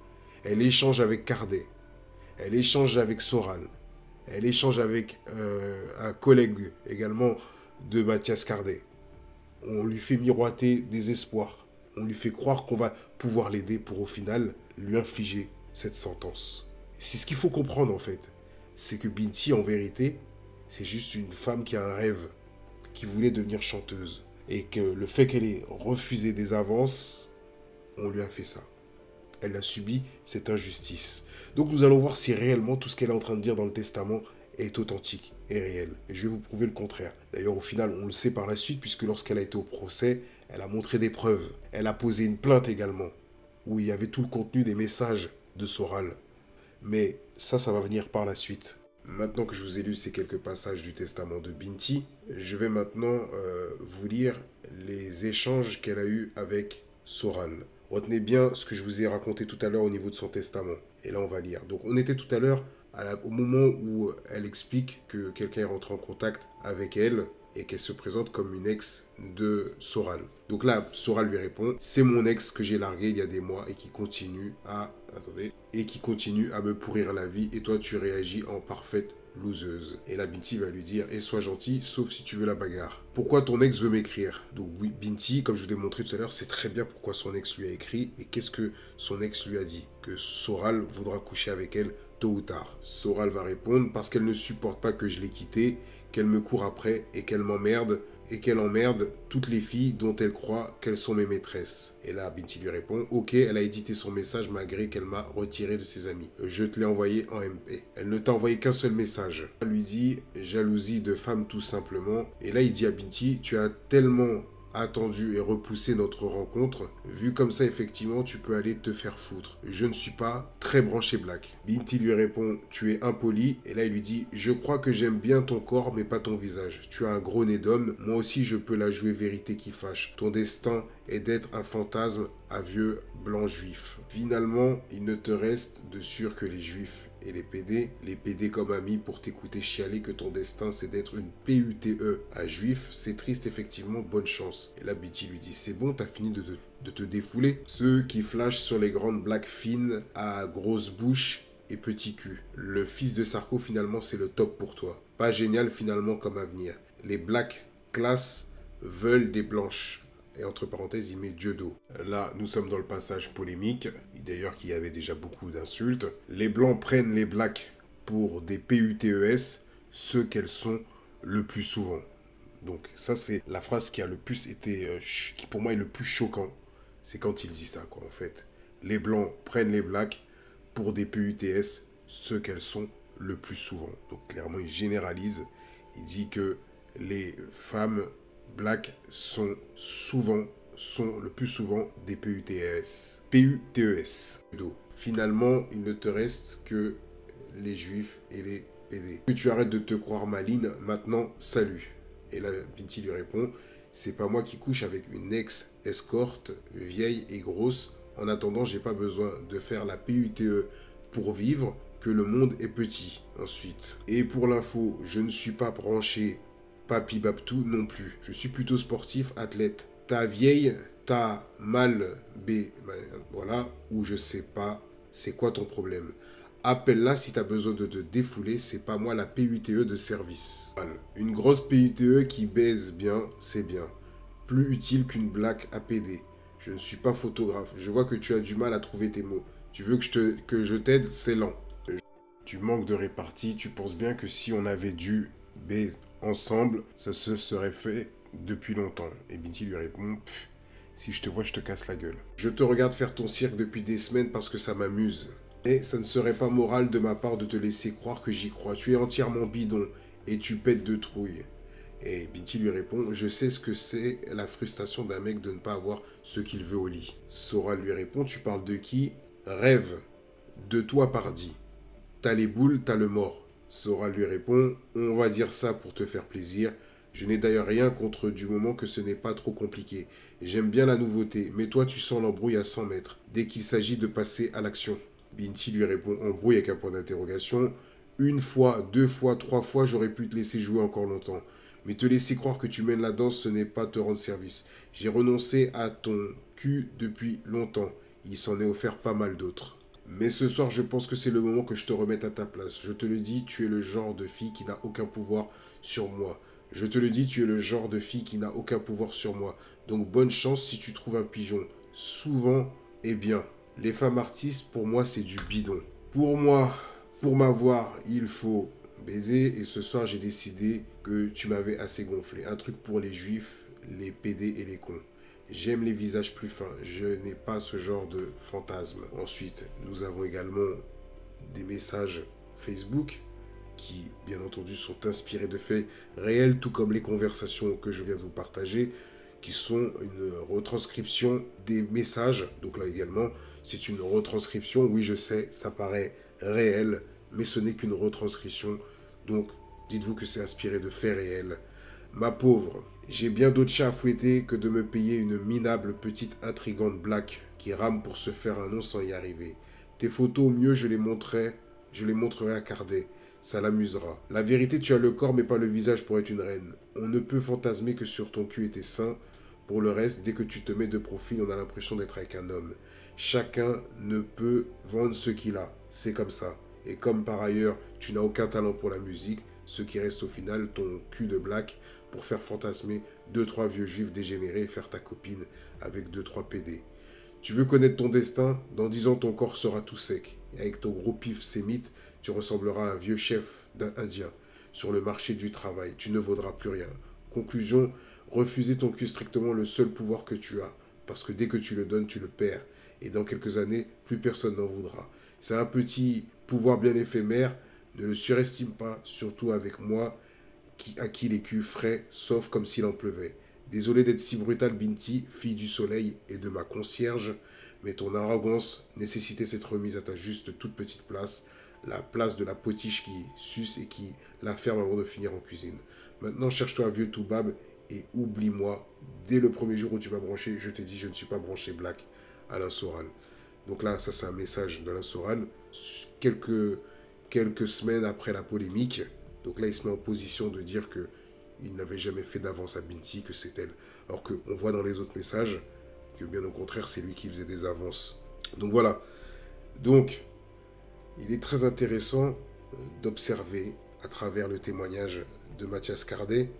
Elle échange avec Cardet. Elle échange avec Soral. Elle échange avec un collègue également de Mathias Cardet. On lui fait miroiter des espoirs. On lui fait croire qu'on va pouvoir l'aider pour au final lui infliger cette sentence. C'est ce qu'il faut comprendre en fait. C'est que Binti, en vérité, c'est juste une femme qui a un rêve, qui voulait devenir chanteuse. Et que le fait qu'elle ait refusé des avances, on lui a fait ça. Elle a subi cette injustice. Donc nous allons voir si réellement tout ce qu'elle est en train de dire dans le testament est authentique et réel. Et je vais vous prouver le contraire. D'ailleurs, au final, on le sait par la suite, puisque lorsqu'elle a été au procès, elle a montré des preuves. Elle a posé une plainte également, où il y avait tout le contenu des messages de Soral. Mais ça va venir par la suite. Maintenant que je vous ai lu ces quelques passages du testament de Binti, je vais maintenant vous lire les échanges qu'elle a eus avec Soral. Retenez bien ce que je vous ai raconté tout à l'heure au niveau de son testament. Et là, on va lire. Donc, on était tout à l'heure au moment où elle explique que quelqu'un est rentré en contact avec elle et qu'elle se présente comme une ex de Soral. Donc là, Soral lui répond, c'est mon ex que j'ai largué il y a des mois et qui continue à... Attendez. Et qui continue à me pourrir la vie et toi, tu réagis en parfaite loseuse. Et là, Binti va lui dire, et sois gentil, sauf si tu veux la bagarre. Pourquoi ton ex veut m'écrire? Donc Binti, comme je vous l'ai montré tout à l'heure, sait très bien pourquoi son ex lui a écrit et qu'est-ce que son ex lui a dit. Que Soral voudra coucher avec elle tôt ou tard. Soral va répondre, parce qu'elle ne supporte pas que je l'ai quittée, qu'elle me court après et qu'elle m'emmerde et qu'elle emmerde toutes les filles dont elle croit qu'elles sont mes maîtresses. Et là, Binti lui répond, ok, elle a édité son message malgré qu'elle m'a retiré de ses amis. Je te l'ai envoyé en MP. Elle ne t'a envoyé qu'un seul message. Elle lui dit, jalousie de femme tout simplement. Et là, il dit à Binti, tu as tellement attendu et repoussé notre rencontre. Vu comme ça, effectivement, tu peux aller te faire foutre. Je ne suis pas très branché Black. Binti lui répond, tu es impoli. Et là, il lui dit, je crois que j'aime bien ton corps, mais pas ton visage. Tu as un gros nez d'homme. Moi aussi, je peux la jouer vérité qui fâche. Ton destin est d'être un fantasme à vieux blanc juif. Finalement, il ne te reste de sûr que les juifs et les PD comme amis pour t'écouter chialer que ton destin c'est d'être une PUTE à juif, c'est triste effectivement, bonne chance. Et là Binti lui dit, c'est bon, t'as fini de te défouler. Ceux qui flashent sur les grandes blacks fines à grosse bouche et petit cul. Le fils de Sarko finalement c'est le top pour toi. Pas génial finalement comme avenir. Les blacks classe veulent des blanches. Et entre parenthèses, il met Dieu d'eau. Là, nous sommes dans le passage polémique. D'ailleurs, qu'il y avait déjà beaucoup d'insultes. Les blancs prennent les blacks pour des PUTES, ce qu'elles sont le plus souvent. Donc ça, c'est la phrase qui a le plus été, qui pour moi est le plus choquant. C'est quand il dit ça, quoi, en fait. Les blancs prennent les blacks pour des PUTS, ce qu'elles sont le plus souvent. Donc clairement, il généralise. Il dit que les femmes blacks sont le plus souvent des PUTES. PUTES. Finalement, il ne te reste que les juifs et les PD. Que tu arrêtes de te croire maline, maintenant, salut. Et là, Binti lui répond, c'est pas moi qui couche avec une ex-escorte, vieille et grosse. En attendant, j'ai pas besoin de faire la PUTE pour vivre, que le monde est petit. Ensuite. Et pour l'info, je ne suis pas branché Papi Babtou non plus. Je suis plutôt sportif, athlète. Ta vieille, t'as mal voilà, ou je sais pas, c'est quoi ton problème? Appelle-la si t'as besoin de te défouler, c'est pas moi la PUTE de service. Une grosse PUTE qui baise bien, c'est bien. Plus utile qu'une blague APD. Je ne suis pas photographe, je vois que tu as du mal à trouver tes mots. Tu veux que je t'aide, c'est lent. Tu manques de répartie, tu penses bien que si on avait dû baiser ensemble, ça se serait fait depuis longtemps. Et Binti lui répond, si je te vois, je te casse la gueule. Je te regarde faire ton cirque depuis des semaines parce que ça m'amuse. Et ça ne serait pas moral de ma part de te laisser croire que j'y crois. Tu es entièrement bidon et tu pètes de trouille. Et Binti lui répond, je sais ce que c'est la frustration d'un mec de ne pas avoir ce qu'il veut au lit. Soral lui répond, tu parles de qui? Rêve. De toi, pardi. T'as les boules, t'as le mort. Soral lui répond, on va dire ça pour te faire plaisir. Je n'ai d'ailleurs rien contre du moment que ce n'est pas trop compliqué. J'aime bien la nouveauté, mais toi tu sens l'embrouille à 100 mètres, dès qu'il s'agit de passer à l'action. Binti lui répond, embrouille avec un point d'interrogation. Une fois, 2 fois, 3 fois, j'aurais pu te laisser jouer encore longtemps. Mais te laisser croire que tu mènes la danse, ce n'est pas te rendre service. J'ai renoncé à ton cul depuis longtemps. Il s'en est offert pas mal d'autres. Mais ce soir, je pense que c'est le moment que je te remette à ta place. Je te le dis, tu es le genre de fille qui n'a aucun pouvoir sur moi. Je te le dis, tu es le genre de fille qui n'a aucun pouvoir sur moi. Donc bonne chance si tu trouves un pigeon. Souvent, eh bien, les femmes artistes, pour moi, c'est du bidon. Pour moi, pour m'avoir, il faut baiser. Et ce soir, j'ai décidé que tu m'avais assez gonflé. Un truc pour les juifs, les PD et les cons. J'aime les visages plus fins. Je n'ai pas ce genre de fantasme. Ensuite, nous avons également des messages Facebook qui, bien entendu, sont inspirés de faits réels, tout comme les conversations que je viens de vous partager, qui sont une retranscription des messages. Donc là également, c'est une retranscription. Oui, je sais, ça paraît réel, mais ce n'est qu'une retranscription. Donc, dites-vous que c'est inspiré de faits réels. Ma pauvre, J'ai bien d'autres chats à fouetter que de me payer une minable petite intrigante black qui rame pour se faire un nom sans y arriver. Tes photos, au mieux, je les montrerai à Cardet. Ça l'amusera. La vérité, tu as le corps mais pas le visage pour être une reine. On ne peut fantasmer que sur ton cul et tes seins. Pour le reste, dès que tu te mets de profil, on a l'impression d'être avec un homme. Chacun ne peut vendre ce qu'il a. C'est comme ça. Et comme par ailleurs, tu n'as aucun talent pour la musique, ce qui reste au final, ton cul de black pour faire fantasmer 2-3 vieux juifs dégénérés et faire ta copine avec 2-3 PD. Tu veux connaître ton destin? Dans 10 ans, ton corps sera tout sec. Et avec ton gros pif sémite, tu ressembleras à un vieux chef d'un Indien. Sur le marché du travail, tu ne vaudras plus rien. Conclusion, refuser ton cul est strictement le seul pouvoir que tu as. Parce que dès que tu le donnes, tu le perds. Et dans quelques années, plus personne n'en voudra. C'est un petit pouvoir bien éphémère. Ne le surestime pas, surtout avec moi, à qui les culs frais, sauf comme s'il en pleuvait. Désolé d'être si brutal, Binti, fille du soleil et de ma concierge, mais ton arrogance nécessitait cette remise à ta juste toute petite place, la place de la potiche qui suce et qui la ferme avant de finir en cuisine. Maintenant, cherche-toi un vieux toubab et oublie-moi. Dès le premier jour où tu m'as branché, je te dis, je ne suis pas branché black. Alain Soral. Donc là, ça c'est un message d'Alain Soral. Quelques semaines après la polémique, donc là, il se met en position de dire que il n'avait jamais fait d'avance à Binti, que c'est elle. Alors qu'on voit dans les autres messages que bien au contraire, c'est lui qui faisait des avances. Donc voilà. Donc, il est très intéressant d'observer à travers le témoignage de Mathias Cardet,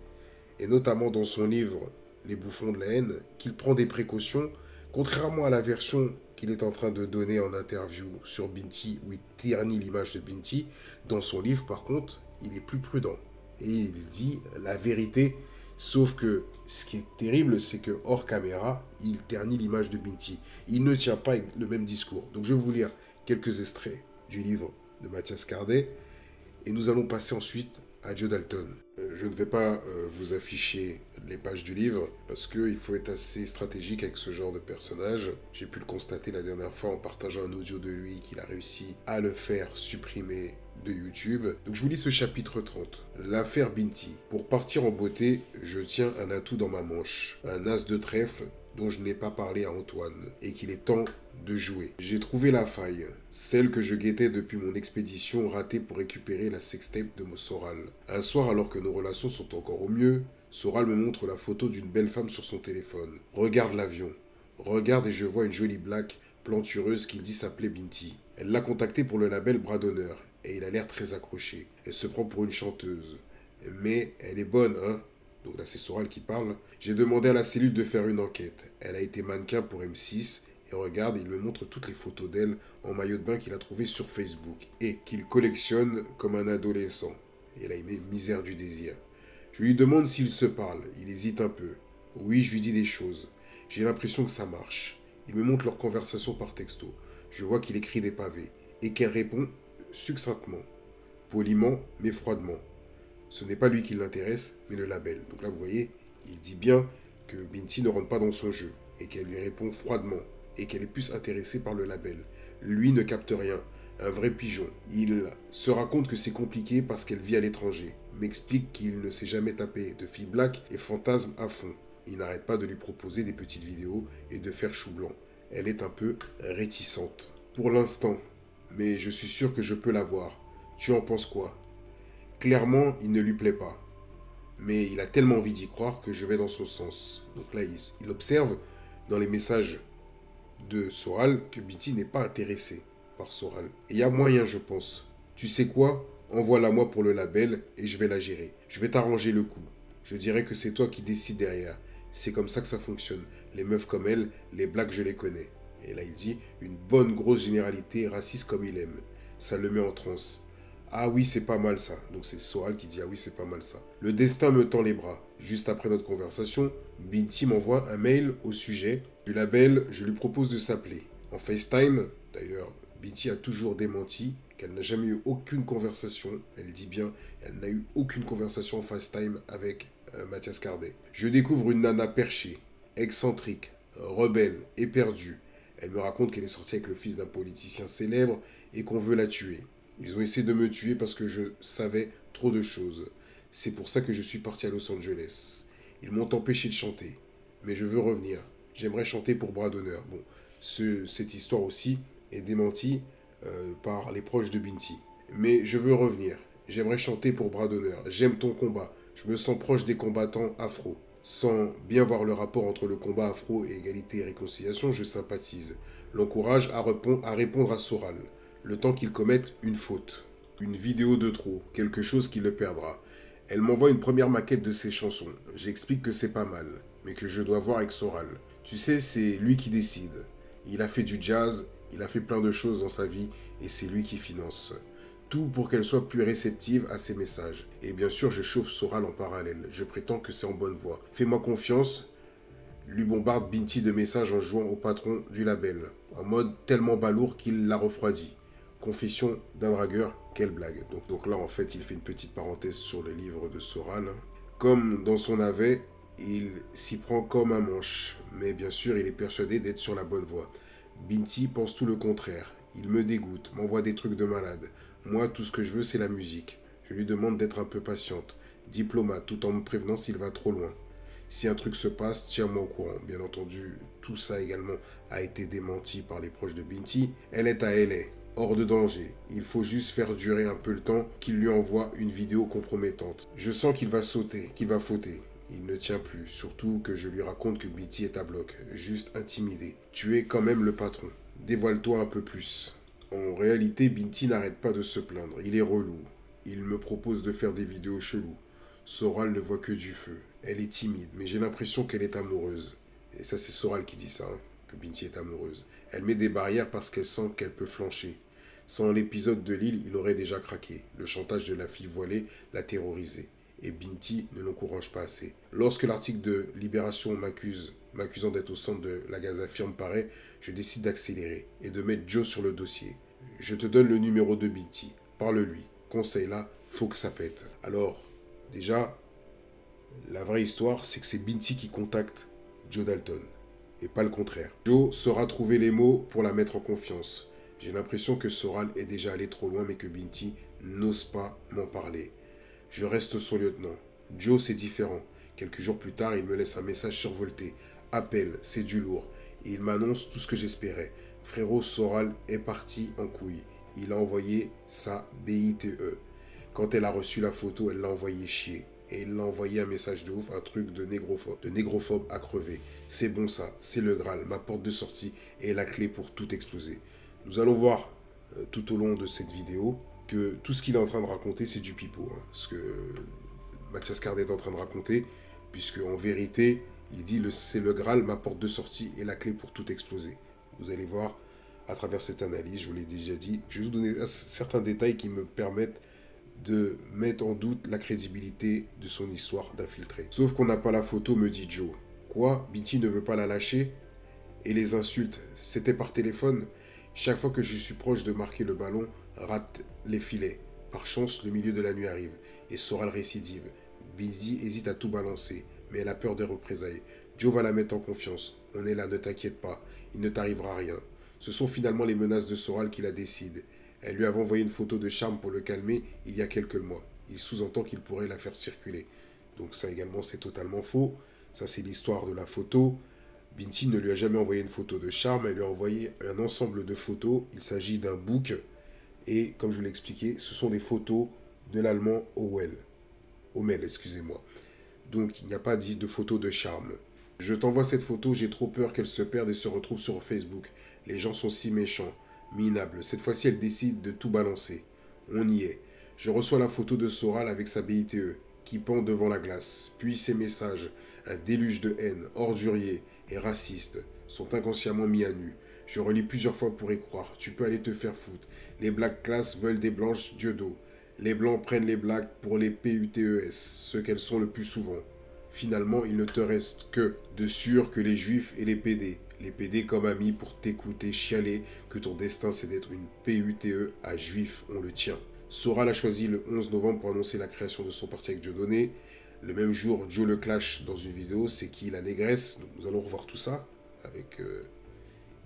et notamment dans son livre Les bouffons de la haine, qu'il prend des précautions, contrairement à la version qu'il est en train de donner en interview sur Binti, où il ternit l'image de Binti. Dans son livre, par contre, il est plus prudent. Et il dit la vérité, sauf que ce qui est terrible, c'est que hors caméra, il ternit l'image de Binti. Il ne tient pas le même discours. Donc je vais vous lire quelques extraits du livre de Mathias Cardet, et nous allons passer ensuite à Joe Dalton. Je ne vais pas vous afficher les pages du livre, parce qu'il faut être assez stratégique avec ce genre de personnage. J'ai pu le constater la dernière fois en partageant un audio de lui qu'il a réussi à le faire supprimer de YouTube. Donc je vous lis ce chapitre 30. L'affaire Binti. Pour partir en beauté, je tiens un atout dans ma manche. Un as de trèfle dont je n'ai pas parlé à Antoine, et qu'il est temps de jouer. J'ai trouvé la faille, celle que je guettais depuis mon expédition ratée pour récupérer la sextape de Soral. Un soir, alors que nos relations sont encore au mieux, Soral me montre la photo d'une belle femme sur son téléphone. Regarde l'avion. Regarde et je vois une jolie black plantureuse qu'il dit s'appeler Binti. Elle l'a contacté pour le label Bras d'honneur, et il a l'air très accroché. Elle se prend pour une chanteuse. Mais elle est bonne, hein? Donc là, c'est Soral qui parle. J'ai demandé à la cellule de faire une enquête. Elle a été mannequin pour M6. Et regarde, il me montre toutes les photos d'elle en maillot de bain qu'il a trouvées sur Facebook. Et qu'il collectionne comme un adolescent. Et là, il met misère du désir. Je lui demande s'il se parle. Il hésite un peu. Oui, je lui dis des choses. J'ai l'impression que ça marche. Il me montre leur conversation par texto. Je vois qu'il écrit des pavés. Et qu'elle répond succinctement. Poliment, mais froidement. Ce n'est pas lui qui l'intéresse, mais le label. Donc là, vous voyez, il dit bien que Binti ne rentre pas dans son jeu, et qu'elle lui répond froidement, et qu'elle est plus intéressée par le label. Lui ne capte rien, un vrai pigeon. Il se raconte que c'est compliqué parce qu'elle vit à l'étranger, m'explique qu'il ne s'est jamais tapé de fille black et fantasme à fond. Il n'arrête pas de lui proposer des petites vidéos et de faire chou blanc. Elle est un peu réticente. Pour l'instant, mais je suis sûr que je peux la voir. Tu en penses quoi ? Clairement, il ne lui plaît pas. Mais il a tellement envie d'y croire que je vais dans son sens. Donc là, il observe dans les messages de Soral que Binti n'est pas intéressé par Soral. Et il y a moyen, je pense. Tu sais quoi? Envoie-la moi pour le label et je vais la gérer. Je vais t'arranger le coup. Je dirais que c'est toi qui décides derrière. C'est comme ça que ça fonctionne. Les meufs comme elle, les blacks, je les connais. Et là, il dit une bonne grosse généralité raciste comme il aime. Ça le met en transe. Ah oui, c'est pas mal ça. Donc c'est Soral qui dit ah oui, c'est pas mal ça. Le destin me tend les bras. Juste après notre conversation, Binti m'envoie un mail au sujet du label. Je lui propose de s'appeler. En FaceTime, d'ailleurs, Binti a toujours démenti qu'elle n'a jamais eu aucune conversation. Elle dit bien, elle n'a eu aucune conversation en FaceTime avec Mathias Cardet. Je découvre une nana perchée, excentrique, rebelle, éperdue. Elle me raconte qu'elle est sortie avec le fils d'un politicien célèbre et qu'on veut la tuer. Ils ont essayé de me tuer parce que je savais trop de choses. C'est pour ça que je suis parti à Los Angeles. Ils m'ont empêché de chanter. Mais je veux revenir. J'aimerais chanter pour Bras d'honneur. Bon, cette histoire aussi est démentie par les proches de Binti. Mais je veux revenir. J'aimerais chanter pour Bras d'honneur. J'aime ton combat. Je me sens proche des combattants afro. Sans bien voir le rapport entre le combat afro et égalité et réconciliation, je sympathise. L'encourage à répondre à Soral. Le temps qu'il commette une faute. Une vidéo de trop. Quelque chose qui le perdra. Elle m'envoie une première maquette de ses chansons. J'explique que c'est pas mal, mais que je dois voir avec Soral. Tu sais, c'est lui qui décide. Il a fait du jazz, il a fait plein de choses dans sa vie, et c'est lui qui finance. Tout pour qu'elle soit plus réceptive à ses messages. Et bien sûr, je chauffe Soral en parallèle. Je prétends que c'est en bonne voie. Fais-moi confiance. Lui bombarde Binti de messages en jouant au patron du label. En mode tellement balourd qu'il l'a refroidi. Confession d'un dragueur, quelle blague. Donc là, en fait, il fait une petite parenthèse sur le livre de Soral. Comme dans son avet, il s'y prend comme un manche. Mais bien sûr, il est persuadé d'être sur la bonne voie. Binti pense tout le contraire. Il me dégoûte, m'envoie des trucs de malade. Moi, tout ce que je veux, c'est la musique. Je lui demande d'être un peu patiente, diplomate, tout en me prévenant s'il va trop loin. Si un truc se passe, tiens-moi au courant. Bien entendu, tout ça également a été démenti par les proches de Binti. Elle est à LA, hors de danger. Il faut juste faire durer un peu le temps qu'il lui envoie une vidéo compromettante. Je sens qu'il va sauter, qu'il va fauter. Il ne tient plus, surtout que je lui raconte que Binti est à bloc, juste intimidé. Tu es quand même le patron. Dévoile-toi un peu plus. En réalité, Binti n'arrête pas de se plaindre. Il est relou. Il me propose de faire des vidéos cheloues. Soral ne voit que du feu. Elle est timide, mais j'ai l'impression qu'elle est amoureuse. Et ça, c'est Soral qui dit ça, hein, que Binti est amoureuse. Elle met des barrières parce qu'elle sent qu'elle peut flancher. Sans l'épisode de Lille, il aurait déjà craqué. Le chantage de la fille voilée l'a terrorisé. Et Binti ne l'encourage pas assez. Lorsque l'article de Libération m'accusant d'être au centre de la Gaza Firme paraît, je décide d'accélérer et de mettre Joe sur le dossier. Je te donne le numéro de Binti. Parle-lui. Conseille-la, faut que ça pète. Alors, déjà, la vraie histoire, c'est que c'est Binti qui contacte Joe Dalton. Et pas le contraire. Joe saura trouver les mots pour la mettre en confiance. J'ai l'impression que Soral est déjà allé trop loin, mais que Binti n'ose pas m'en parler. Je reste son lieutenant. Joe, c'est différent. Quelques jours plus tard, il me laisse un message survolté. Appel, c'est du lourd. Et il m'annonce tout ce que j'espérais. Frérot, Soral est parti en couille. Il a envoyé sa BITE. Quand elle a reçu la photo, elle l'a envoyé chier. Et il l'a envoyé un message de ouf, un truc de négrophobe à crever. C'est bon ça, c'est le Graal, ma porte de sortie et la clé pour tout exploser. Nous allons voir tout au long de cette vidéo que tout ce qu'il est en train de raconter, c'est du pipeau. Hein, ce que Mathias Cardet est en train de raconter, puisque en vérité, il dit c'est le Graal, ma porte de sortie et la clé pour tout exploser. Vous allez voir à travers cette analyse, je vous l'ai déjà dit, je vais vous donner certains détails qui me permettent de mettre en doute la crédibilité de son histoire d'infiltré. Sauf qu'on n'a pas la photo, me dit Joe. Quoi, Binti ne veut pas la lâcher? Et les insultes, c'était par téléphone? Chaque fois que je suis proche de marquer le ballon, rate les filets. Par chance, le milieu de la nuit arrive et Soral récidive. Binti hésite à tout balancer, mais elle a peur des représailles. Joe va la mettre en confiance. On est là, ne t'inquiète pas, il ne t'arrivera rien. Ce sont finalement les menaces de Soral qui la décident. Elle lui avait envoyé une photo de charme pour le calmer il y a quelques mois. Il sous-entend qu'il pourrait la faire circuler. Donc ça également, c'est totalement faux. Ça, c'est l'histoire de la photo. Binti ne lui a jamais envoyé une photo de charme, elle lui a envoyé un ensemble de photos. Il s'agit d'un book. Et comme je vous l'ai expliqué, ce sont des photos de l'allemand Hommel, excusez-moi. Donc il n'y a pas dit de photo de charme. Je t'envoie cette photo, j'ai trop peur qu'elle se perde et se retrouve sur Facebook. Les gens sont si méchants. Minable. Cette fois-ci, elle décide de tout balancer. On y est. Je reçois la photo de Soral avec sa BITE qui pend devant la glace. Puis ses messages, un déluge de haine, ordurier et raciste, sont inconsciemment mis à nu. Je relis plusieurs fois pour y croire. Tu peux aller te faire foutre. Les black class veulent des blanches Dieudo. Les blancs prennent les blacks pour les PUTES, ce qu'elles sont le plus souvent. Finalement, il ne te reste que de sûr que les juifs et les PD. Les PD comme amis pour t'écouter chialer que ton destin c'est d'être une PUTE à juif, on le tient. Soral a choisi le 11 novembre pour annoncer la création de son parti avec Dieudonné. Le même jour, Joe le clash dans une vidéo, c'est qui la négresse. Donc, nous allons revoir tout ça avec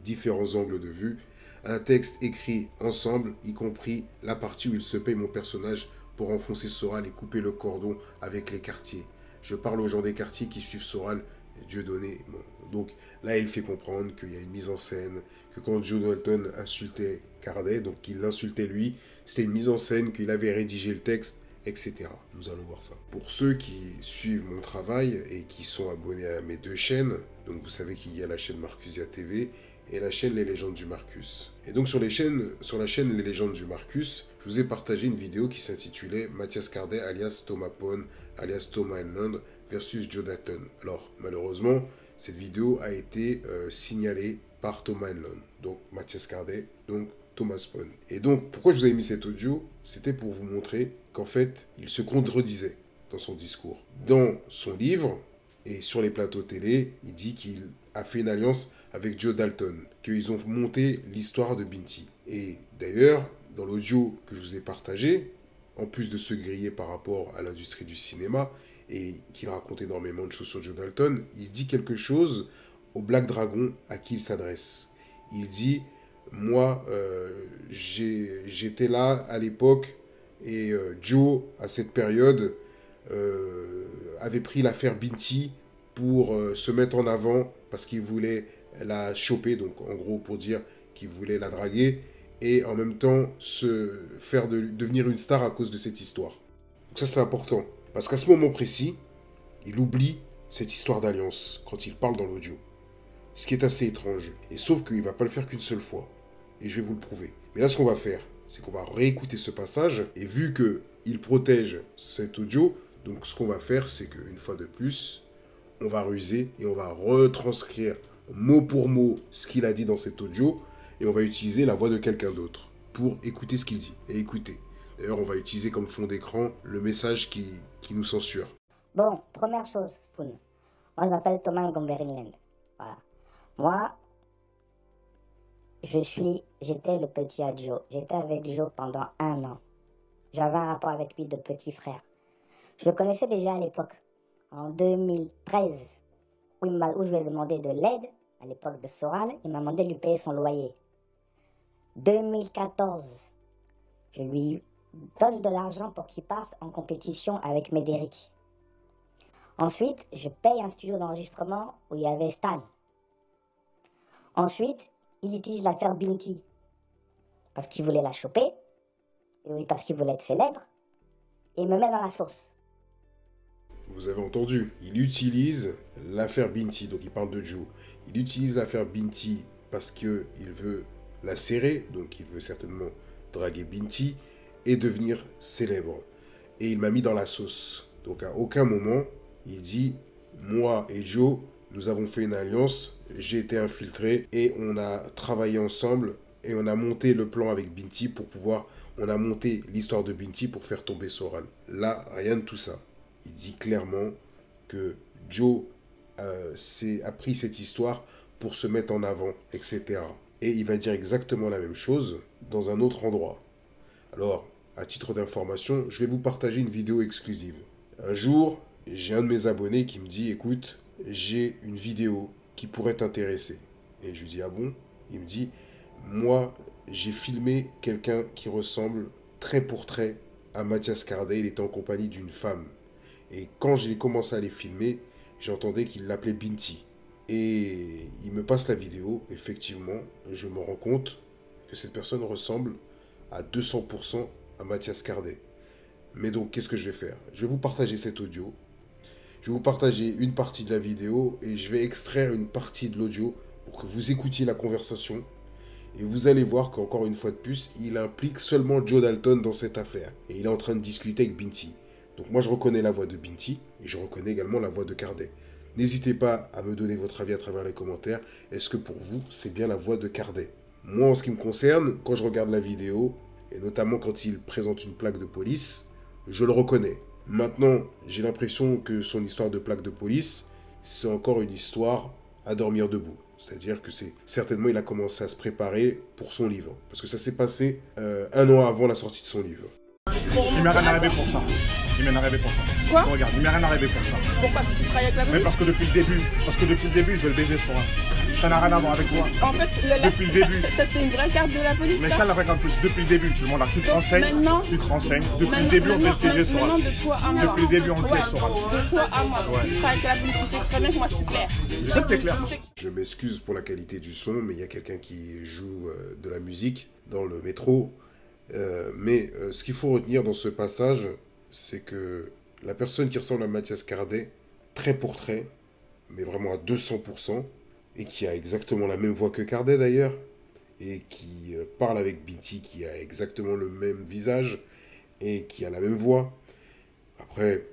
différents angles de vue. Un texte écrit ensemble, y compris la partie où il se paye mon personnage pour enfoncer Soral et couper le cordon avec les quartiers. je parle aux gens des quartiers qui suivent Soral et Dieudonné. Bon. Donc là, il fait comprendre qu'il y a une mise en scène, que quand Joe Dalton insultait Cardet, donc qu'il l'insultait lui, c'était une mise en scène, qu'il avait rédigé le texte, etc. Nous allons voir ça. Pour ceux qui suivent mon travail et qui sont abonnés à mes deux chaînes, donc vous savez qu'il y a la chaîne Marcusia TV et la chaîne Les Légendes du Marcus. Et donc sur la chaîne Les Légendes du Marcus, je vous ai partagé une vidéo qui s'intitulait Mathias Cardet alias Thomas Pone alias Thomas Hellman versus Joe Dalton. Alors malheureusement, cette vidéo a été signalée par Thomas Hellman, donc Mathias Cardet, donc Thomas Pone. Et donc pourquoi je vous ai mis cet audio? C'était pour vous montrer qu'en fait, il se contredisait dans son discours. Dans son livre et sur les plateaux télé, il dit qu'il a fait une alliance avec Joe Dalton, qu'ils ont monté l'histoire de Binti. Et d'ailleurs, dans l'audio que je vous ai partagé, en plus de se griller par rapport à l'industrie du cinéma, et qu'il raconte énormément de choses sur Joe Dalton, il dit quelque chose au Black Dragon à qui il s'adresse. Il dit, moi, j'étais là à l'époque, et Joe, à cette période, avait pris l'affaire Binti pour se mettre en avant, parce qu'il voulait la choper, donc en gros pour dire qu'il voulait la draguer, et en même temps se faire devenir une star à cause de cette histoire. Donc ça c'est important, parce qu'à ce moment précis, il oublie cette histoire d'alliance quand il parle dans l'audio. Ce qui est assez étrange, et sauf qu'il ne va pas le faire qu'une seule fois, et je vais vous le prouver. Mais là ce qu'on va faire, c'est qu'on va réécouter ce passage, et vu qu'il protège cet audio, donc ce qu'on va faire, c'est qu'une fois de plus, on va ruser et on va retranscrire mot pour mot ce qu'il a dit dans cet audio et on va utiliser la voix de quelqu'un d'autre pour écouter ce qu'il dit. Et écouter. D'ailleurs, on va utiliser comme fond d'écran le message qui nous censure. Bon, première chose, Spoon. Moi, je m'appelle Thomas Gomberingland. Voilà. Moi, j'étais le petit à Joe. J'étais avec Joe pendant 1 an. J'avais un rapport avec lui de petit frère. Je le connaissais déjà à l'époque. En 2013, où je lui ai demandé de l'aide, à l'époque de Soral, il m'a demandé de lui payer son loyer. 2014, je lui donne de l'argent pour qu'il parte en compétition avec Médéric. Ensuite, je paye un studio d'enregistrement où il y avait Stan. Ensuite, il utilise l'affaire Binti, parce qu'il voulait la choper, et oui, parce qu'il voulait être célèbre, et il me met dans la sauce. Vous avez entendu, il utilise l'affaire Binti, donc il parle de Joe. Il utilise l'affaire Binti parce qu'il veut la serrer, donc il veut certainement draguer Binti et devenir célèbre. Et il m'a mis dans la sauce. Donc à aucun moment, il dit, moi et Joe, nous avons fait une alliance, j'ai été infiltré et on a travaillé ensemble et on a monté le plan avec Binti on a monté l'histoire de Binti pour faire tomber Soral. Là, rien de tout ça. Il dit clairement que Joe a pris cette histoire pour se mettre en avant, etc. Et il va dire exactement la même chose dans un autre endroit. Alors, à titre d'information, je vais vous partager une vidéo exclusive. Un jour, j'ai un de mes abonnés qui me dit, écoute, j'ai une vidéo qui pourrait t'intéresser. Et je lui dis, ah bon? Il me dit, moi, j'ai filmé quelqu'un qui ressemble trait pour trait à Mathias Cardet. Il était en compagnie d'une femme. Et quand j'ai commencé à les filmer, j'entendais qu'il l'appelait Binti. Et il me passe la vidéo. Effectivement, je me rends compte que cette personne ressemble à 200% à Mathias Cardet. Mais donc, qu'est-ce que je vais faire? Je vais vous partager cet audio. Je vais vous partager une partie de la vidéo et je vais extraire une partie de l'audio pour que vous écoutiez la conversation. Et vous allez voir qu'encore une fois de plus, il implique seulement Joe Dalton dans cette affaire. Et il est en train de discuter avec Binti. Donc moi, je reconnais la voix de Binti et je reconnais également la voix de Cardet. N'hésitez pas à me donner votre avis à travers les commentaires. Est-ce que pour vous, c'est bien la voix de Cardet? Moi, en ce qui me concerne, quand je regarde la vidéo, et notamment quand il présente une plaque de police, je le reconnais. Maintenant, j'ai l'impression que son histoire de plaque de police, c'est encore une histoire à dormir debout. C'est-à-dire que certainement, il a commencé à se préparer pour son livre. Parce que ça s'est passé 1 an avant la sortie de son livre. Il m'est rien arrivé pour ça. Il m'est rien arrivé pour ça. Quoi? Regarde, il m'est rien arrivé pour ça. Pourquoi? Tu travailles avec la police? Mais parce que depuis le début, je veux le baiser sur un. Ça n'a rien à voir avec toi. En fait, Depuis le début. Ça c'est une vraie carte de la police. Mais ça. quelle la vraie carte de police? Depuis le début, je demande là, tu te renseignes. Maintenant, tu te renseignes. Depuis le début, on fait le piéger Soral. Maintenant, de toi à moi. Depuis le début, on le piège Soral. De toi à moi. Ouais. Tu seras avec la police, tu sais très bien que moi je suis claire. Je sais que t'es clair. Je m'excuse pour la qualité du son, mais il y a quelqu'un qui joue de la musique dans le métro. Mais ce qu'il faut retenir dans ce passage, c'est que la personne qui ressemble à Mathias Cardet, trait pour trait, mais vraiment à 200%, et qui a exactement la même voix que Cardet d'ailleurs, et qui parle avec Binti, qui a exactement le même visage, et qui a la même voix. Après,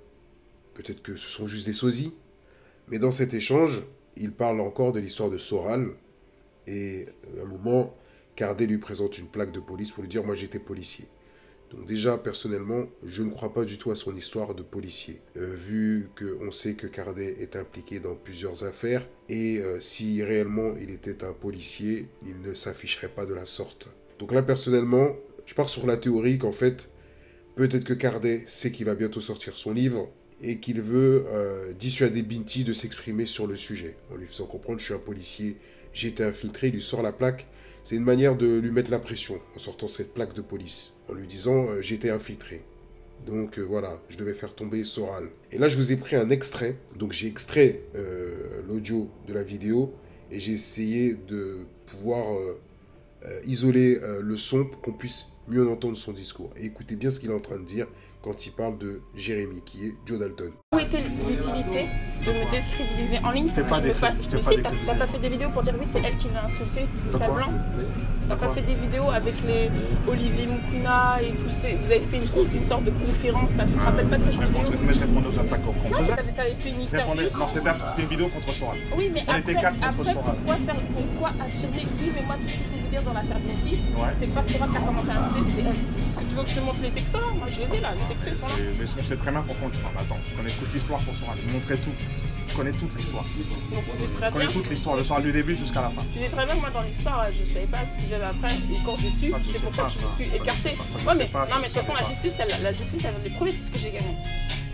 peut-être que ce sont juste des sosies, mais dans cet échange, il parle encore de l'histoire de Soral, et à un moment, Cardet lui présente une plaque de police pour lui dire « Moi, j'étais policier ». Donc déjà, personnellement, je ne crois pas du tout à son histoire de policier, vu qu'on sait que Cardet est impliqué dans plusieurs affaires, et si réellement il était un policier, il ne s'afficherait pas de la sorte. Donc là, personnellement, je pars sur la théorie qu'en fait, peut-être que Cardet sait qu'il va bientôt sortir son livre, et qu'il veut dissuader Binti de s'exprimer sur le sujet, en lui faisant comprendre « Je suis un policier, j'ai été infiltré », il lui sort la plaque. C'est une manière de lui mettre la pression en sortant cette plaque de police, en lui disant « J'ai été infiltré ». Donc voilà, je devais faire tomber Soral. Et là, je vous ai pris un extrait. Donc j'ai extrait l'audio de la vidéo et j'ai essayé de pouvoir isoler le son pour qu'on puisse mieux entendre son discours. Et écoutez bien ce qu'il est en train de dire quand il parle de Jérémy, qui est Joe Dalton. Où était l'utilité de me décrédibiliser en ligne? Je t'ai pas décrit. T'as pas fait des vidéos pour dire oui, c'est elle qui l'a insulté, c'est ça blanc. T'as pas fait des vidéos avec les Olivier Mukuna et tous ces... Vous avez fait une sorte de conférence, ça te rappelle pas de cette vidéo? Mais je répondais aux attaques qu'on Non, faisait. t'avais fait une interview. Non, c'était une vidéo contre Soral. Oui, mais On était 4 contre Soral. pourquoi affirmer oui, mais moi tout ce que je peux vous dire dans l'affaire Binti, c'est pas Soral qui a commencé à insulter, c'est elle. Est-ce que tu veux que je te montre les textos? Moi je les ai là, les textos ils sont là. Mais on sait très bien pourquoi on le parle. Attends, je connais toute l'histoire pour Soral. Je montrais tout. Je connais toute l'histoire. Donc tu sais très Je connais bien. toute l'histoire, le Soral du début jusqu'à la fin. Tu sais très bien que moi dans l'histoire, je savais pas qui j'avais après et quand je suis, c'est pour ça que je me suis écartée. Ouais, mais non, mais de toute façon la justice, elle va les prouver puisque j'ai gagné.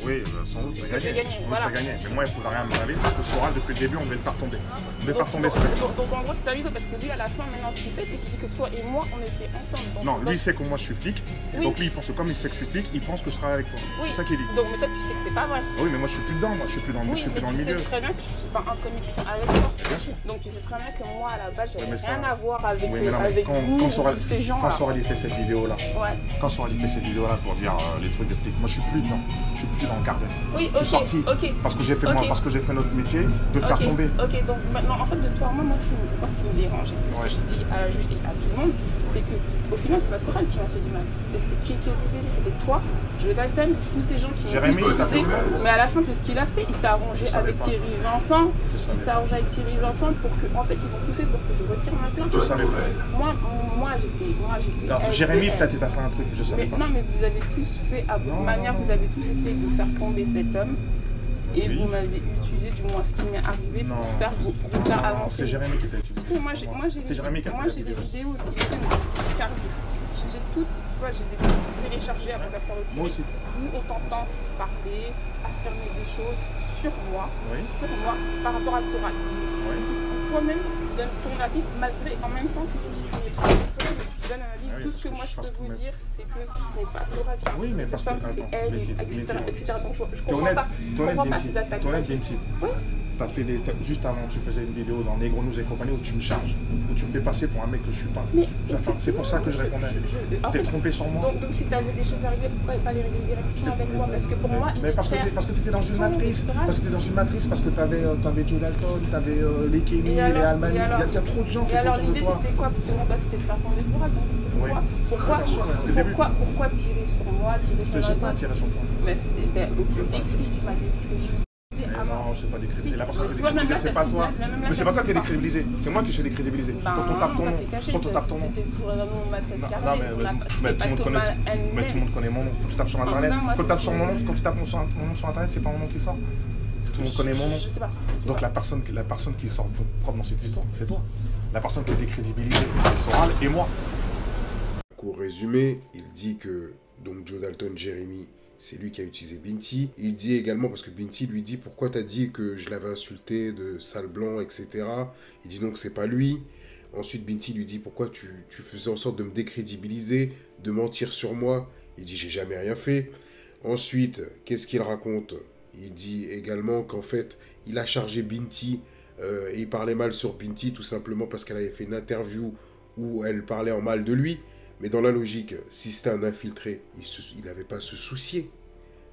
Oui, sans doute, Parce que j'ai gagné, voilà. gagné. Mais moi, il ne faut rien me laver parce que Soral, depuis le début, on devait le faire tomber. On devait faire tomber ce mec. Donc en gros, tu t'as vu parce que lui à la fin, maintenant ce qu'il fait, c'est qu'il dit que toi et moi, on était ensemble. Non, lui, il sait que moi, je suis flic. Oui. Donc lui, il pense que comme il sait que je suis flic, il pense que je serai avec toi. Oui. C'est ça qu'il dit. Donc mais toi, tu sais que c'est pas vrai. Oui, mais moi, je suis plus dedans. Moi, je suis plus dans, je suis plus dans le milieu. Tu sais très bien que je suis pas en connexion avec toi. Bien sûr. Donc tu sais très bien que moi, à la base, j'avais mais rien ça- à voir avec Oui, mais non, mais avec vous, quand Soral, ces gens-là. quand Soral, il fait cette vidéo-là, Ouais. quand Soral, il fait cette vidéo-là pour dire les trucs de flic, moi, je suis plus dedans. Je suis plus dans le Cardet. Oui, Je suis sorti ok. parce que j'ai fait Ok. parce que j'ai fait notre métier de faire tomber. Ok, donc maintenant, en fait, de toi à moi, ce qui me dérange, et c'est ce que je dis à la juge et à tout le monde, c'est que au final, c'est pas Soral qui m'a fait du mal. C'est qui était occupé, c'était toi, Joe Dalton, tous ces gens qui m'ont Jérémy, il t'a fait utilisé. du mal. Mais à la fin, c'est ce qu'il a fait. Il s'est arrangé avec Thierry Vincent. Il s'est arrangé avec Thierry Vincent pour que, en fait, ils ont tout fait pour que je retire ma plainte. Je savais pas. Moi, j'étais. Alors, Jérémy, peut-être il t'a fait un truc, je savais pas. Non, mais vous avez tous fait à votre manière, vous avez tous essayé de faire tomber cet homme. Et vous m'avez utilisé, du moins ce qui m'est arrivé, pour faire avancer. C'est Jérémy qui t'a utilisé. Moi j'ai des vidéos aussi, je les ai toutes, tu vois, je les ai toutes téléchargées avant de la faire au Moi aussi. Où on t'entend parler, affirmer des choses sur moi, par rapport à Soral. Toi-même, tu donnes ton avis, malgré en même temps que tu dis que tu n'es pas Soral, mais tu donnes un avis. Tout ce que moi je peux vous dire, c'est que ce n'est pas Soral qui Oui, mais parce que, c'est elle, etc. Donc je T'es comprends honnête, pas ces attaques. T'es honnête, Binti. Oui. Juste avant, tu faisais une vidéo dans Negro News et compagnie où tu me charges, où tu me fais passer pour un mec que je suis pas. C'est pour ça que je répondais. T'es trompé sur moi. Donc si t'avais des choses à régler, pourquoi pas les régler directement avec moi? Parce que pour moi, mais parce que t'étais dans une matrice. Parce que t'étais dans une matrice, parce que t'avais Joe Dalton, t'avais les Kémy, les Almani. Il y a trop de gens qui Et alors autour de l'idée toi. c'était quoi? C'était de faire tomber Soral. Pourquoi tirer sur moi, tirer sur Je sais pas tirer sur toi. Mais au public, si tu m'as décrédibilisé. Non, je sais pas décrédibiliser. La personne qui est décrédibilisée, c'est pas toi. Mais c'est pas toi qui est décrédibilisé. C'est moi qui suis décrédibilisé. Quand on tape ton nom. Quand on tape ton nom. T'étais sur le nom Mathias Cardet. Mais tout le monde connaît mon nom. Quand tu tapes sur internet, quand tu tapes sur mon nom, quand tu tapes mon nom sur internet, c'est pas mon nom qui sort. Tout le monde connaît mon nom. Je sais pas. Donc la personne qui sort propre dans cette histoire, c'est toi. La personne qui est décrédibilisée, c'est Soral et moi. Court résumé, il dit que donc Joe Dalton, Jérémy, c'est lui qui a utilisé Binti. Il dit également, parce que Binti lui dit pourquoi t'as dit que je l'avais insulté de sale blanc, etc. Il dit non que c'est pas lui. Ensuite, Binti lui dit pourquoi tu faisais en sorte de me décrédibiliser, de mentir sur moi. Il dit j'ai jamais rien fait. Ensuite, qu'est-ce qu'il raconte? Il dit également qu'en fait, il a chargé Binti et il parlait mal sur Binti tout simplement parce qu'elle avait fait une où elle parlait en mal de lui. Mais dans la logique, si c'était un infiltré, il n'avait pas à se soucier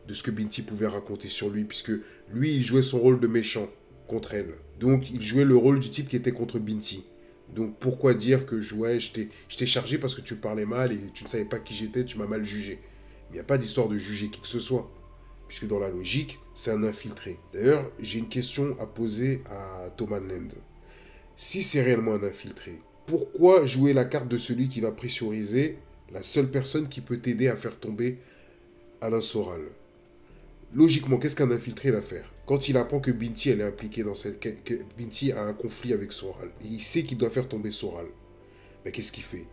de ce que Binti pouvait raconter sur lui, puisque lui, il jouait son rôle de méchant contre elle. Donc, il jouait le rôle du type qui était contre Binti. Donc, pourquoi dire que je t'ai chargé parce que tu parlais mal et tu ne savais pas qui j'étais, tu m'as mal jugé. Il n'y a pas d'histoire de juger qui que ce soit, puisque dans la logique, c'est un infiltré. D'ailleurs, j'ai une question à poser à Thomas Land. Si c'est réellement un infiltré, pourquoi jouer la carte de celui qui va pressuriser la seule personne qui peut t'aider à faire tomber Alain Soral? Logiquement, qu'est-ce qu'un infiltré va faire? Quand il apprend que Binti elle est impliquée dans que Binti a un conflit avec Soral, et il sait qu'il doit faire tomber Soral, mais qu'est-ce qu'il fait?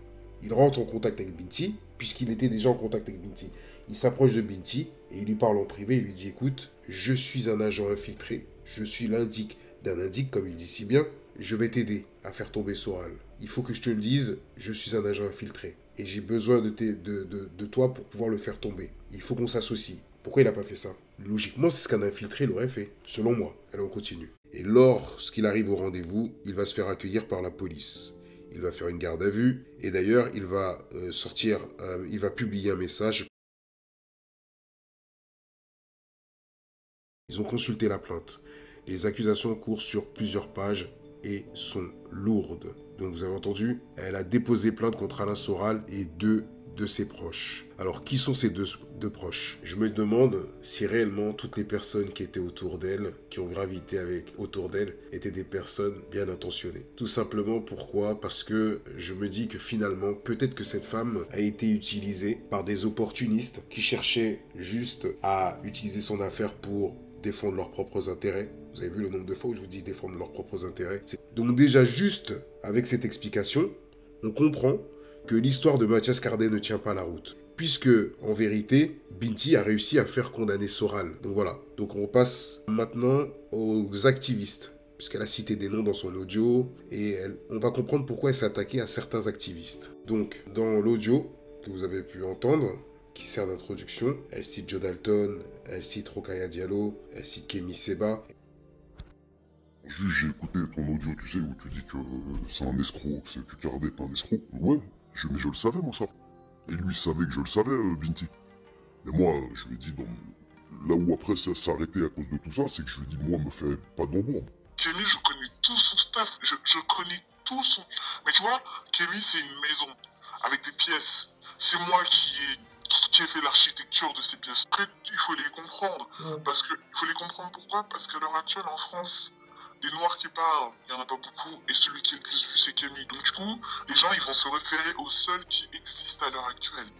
Il rentre en contact avec Binti, puisqu'il était déjà en contact avec Binti. Il s'approche de Binti et il lui parle en privé, il lui dit écoute, je suis un agent infiltré, je suis l'indic d'un indic, comme il dit si bien, je vais t'aider à faire tomber Soral. Il faut que je te le dise, je suis un agent infiltré. Et j'ai besoin de toi pour pouvoir le faire tomber. Il faut qu'on s'associe. Pourquoi il n'a pas fait ça? Logiquement, c'est ce qu'un infiltré l'aurait fait, selon moi. Allez, on continue. Et lorsqu'il arrive au rendez-vous, il va se faire accueillir par la police. Il va faire une garde à vue. Et d'ailleurs, il va il va publier un message. Ils ont consulté la plainte. Les accusations courent sur plusieurs pages et sont lourdes. Donc vous avez entendu, elle a déposé plainte contre Alain Soral et 2 de ses proches. Alors qui sont ces deux proches? Je me demande si réellement toutes les personnes qui étaient autour d'elle, qui ont gravité autour d'elle, étaient des personnes bien intentionnées. Tout simplement pourquoi? Parce que je me dis que finalement, peut-être que cette femme a été utilisée par des opportunistes qui cherchaient juste à utiliser son affaire pour défendre leurs propres intérêts. Vous avez vu le nombre de fois où je vous dis défendre leurs propres intérêts. Donc déjà, juste avec cette explication, on comprend que l'histoire de Mathias Cardet ne tient pas la route. Puisque, en vérité, Binti a réussi à faire condamner Soral. Donc voilà. Donc on passe maintenant aux activistes. Puisqu'elle a cité des noms dans son audio. Et on va comprendre pourquoi elle s'est attaquée à certains activistes. Donc, dans l'audio que vous avez pu entendre, qui sert d'introduction, elle cite Joe Dalton, elle cite Rokhaya Diallo, elle cite Kémy Séba. Juge, j'ai écouté ton audio, tu sais, où tu dis que c'est un escroc, que Cardet est un escroc. Ouais, mais je le savais, moi, ça. Et lui savait que je le savais, Binti. Mais moi, je lui ai dit, là où après ça s'est arrêté à cause de tout ça, c'est que je lui ai dit, moi, me fais pas d'ombre. Kémy, je connais tout son staff, je connais tout son... Mais tu vois, Kémy, c'est une maison, avec des pièces. C'est moi qui ai fait l'architecture de ces pièces. Après, il faut les comprendre. Il faut les comprendre pourquoi? Parce qu'à l'heure actuelle, en France, des noirs qui parlent, il n'y en a pas beaucoup, et celui qui est le plus vu, c'est Kémy. Donc du coup, les gens, ils vont se référer au seul qui existe à l'heure actuelle.